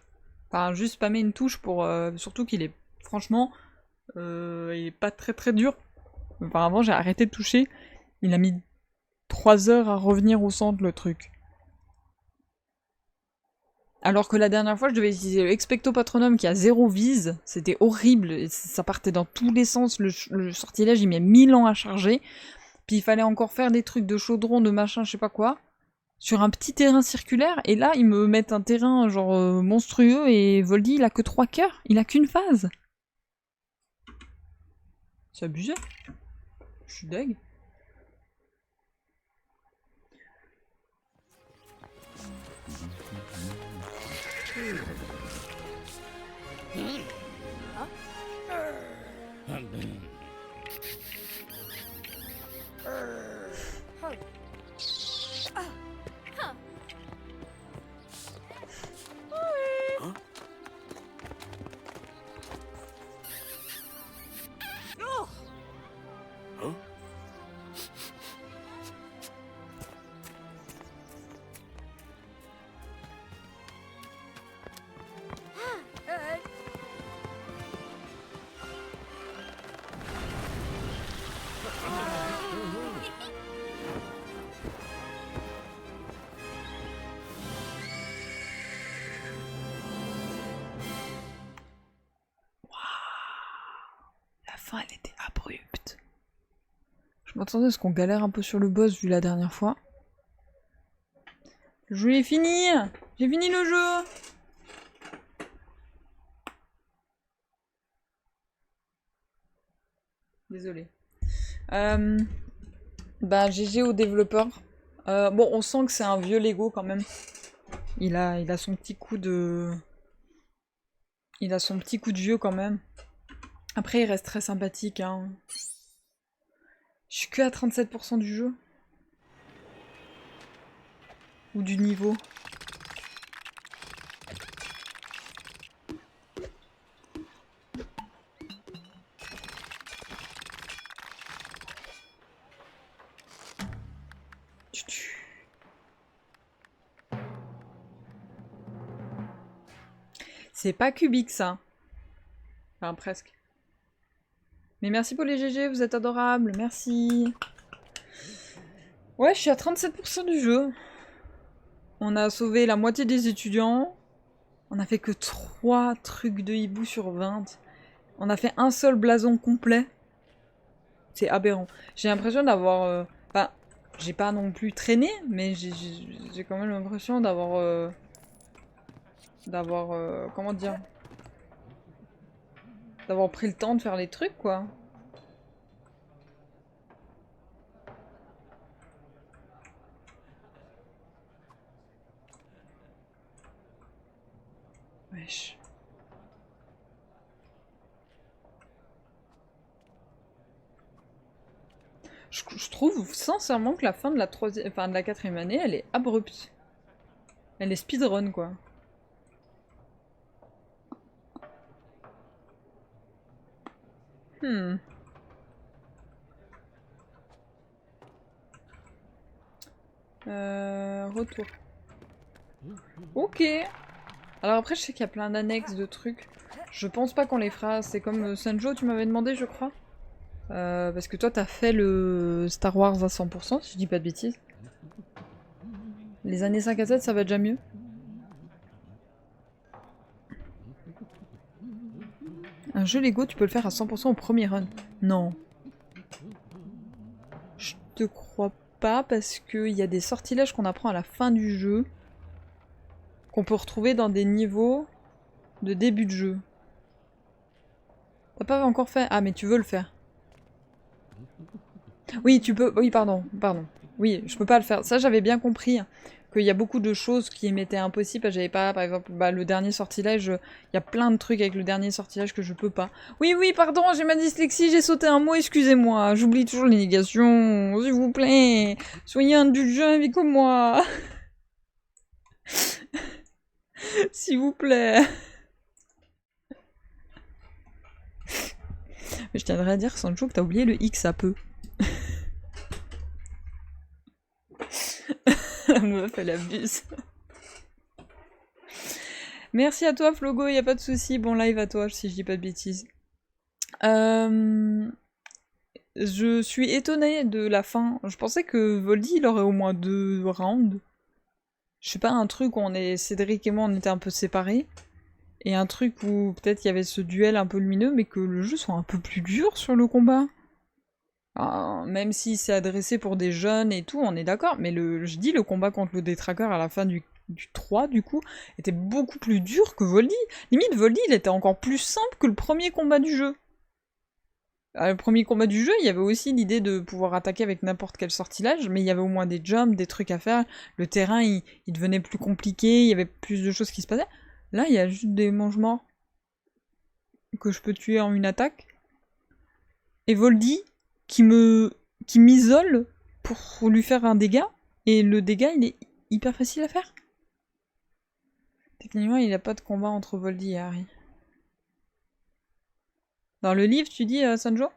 Enfin juste spammer une touche pour surtout qu'il est franchement il est pas très très dur. Apparemment j'ai arrêté de toucher. Il a mis 3 heures à revenir au centre le truc. Alors que la dernière fois, je devais utiliser le Expecto Patronum qui a 0 vise. C'était horrible. Et ça partait dans tous les sens. Le sortilège, il met 1000 ans à charger. Puis il fallait encore faire des trucs de chaudron, de machin, je sais pas quoi. Sur un petit terrain circulaire. Et là, ils me mettent un terrain genre monstrueux. Et Voldy, il a que 3 cœurs. Il a qu'une phase. C'est abusé. Je suis deg. Elle était abrupte. Je m'attendais à ce qu'on galère un peu sur le boss vu la dernière fois. Le jeu est fini. J'ai fini le jeu. Désolée. Bah GG aux développeurs. Bon, on sent que c'est un vieux Lego quand même. Il a son petit coup de... Il a son petit coup de vieux quand même. Après, il reste très sympathique, hein. Je suis que à 37% du jeu. Ou du niveau. C'est pas cubique, ça. Enfin, presque. Mais merci pour les GG, vous êtes adorables, merci. Ouais, je suis à 37% du jeu. On a sauvé la moitié des étudiants. On a fait que 3 trucs de hibou sur 20. On a fait un seul blason complet. C'est aberrant. J'ai l'impression d'avoir... Enfin, j'ai pas non plus traîné, mais j'ai quand même l'impression d'avoir... comment dire, d'avoir pris le temps de faire les trucs, quoi. Wesh. Je trouve sincèrement que la fin de la troisième, enfin de la quatrième année, elle est abrupte. Elle est speedrun quoi. Retour. Ok. Alors après, je sais qu'il y a plein d'annexes de trucs. Je pense pas qu'on les fera. C'est comme Sanjo, tu m'avais demandé, je crois. Parce que toi, t'as fait le Star Wars à 100%, si je dis pas de bêtises. Les années 5 à 7, ça va déjà mieux. Un jeu Lego, tu peux le faire à 100% au premier run. Non. Je te crois pas, parce qu'il y a des sortilèges qu'on apprend à la fin du jeu. Qu'on peut retrouver dans des niveaux de début de jeu. T'as pas encore fait? Ah, mais tu veux le faire. Oui, tu peux... Oui, pardon. Oui, je peux pas le faire. Ça, j'avais bien compris. Qu'il y a beaucoup de choses qui m'étaient impossibles. J'avais pas, par exemple, le dernier sortilège. Il y a plein de trucs avec le dernier sortilège que je peux pas. Oui, pardon, j'ai ma dyslexie, j'ai sauté un mot, excusez-moi. J'oublie toujours les négations. S'il vous plaît. Soyez indulgents avec moi. S'il vous plaît. Mais je tiendrais à dire, Sancho, que t'as oublié le X à peu. La meuf, elle abuse. Merci à toi, Flogo, y a pas de souci. Bon live à toi, si je dis pas de bêtises. Je suis étonnée de la fin. Je pensais que Voldy, il aurait au moins 2 rounds. Je sais pas, un truc où on est... Cédric et moi, on était un peu séparés. Et un truc où peut-être il y avait ce duel un peu lumineux, mais que le jeu soit un peu plus dur sur le combat. Même si c'est adressé pour des jeunes et tout, on est d'accord, mais je dis le combat contre le Détraqueur à la fin du 3, du coup, était beaucoup plus dur que Voldy. Limite, Voldy, il était encore plus simple que le premier combat du jeu. Le premier combat du jeu, il y avait aussi l'idée de pouvoir attaquer avec n'importe quel sortilège, mais il y avait au moins des jumps, des trucs à faire. Le terrain, il devenait plus compliqué, il y avait plus de choses qui se passaient. Là, il y a juste des mange-morts que je peux tuer en une attaque. Et Voldy, qui m'isole pour lui faire un dégât, et le dégât il est hyper facile à faire. Techniquement il n'y a pas de combat entre Voldy et Harry. Dans le livre tu dis Sanjo?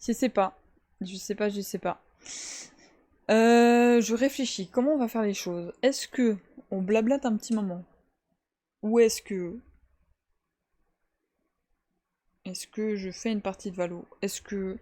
Je sais pas. Je sais pas. Je réfléchis, comment on va faire les choses? Est-ce que on blablate un petit moment? Ou est-ce que je fais une partie de Valo? Est-ce que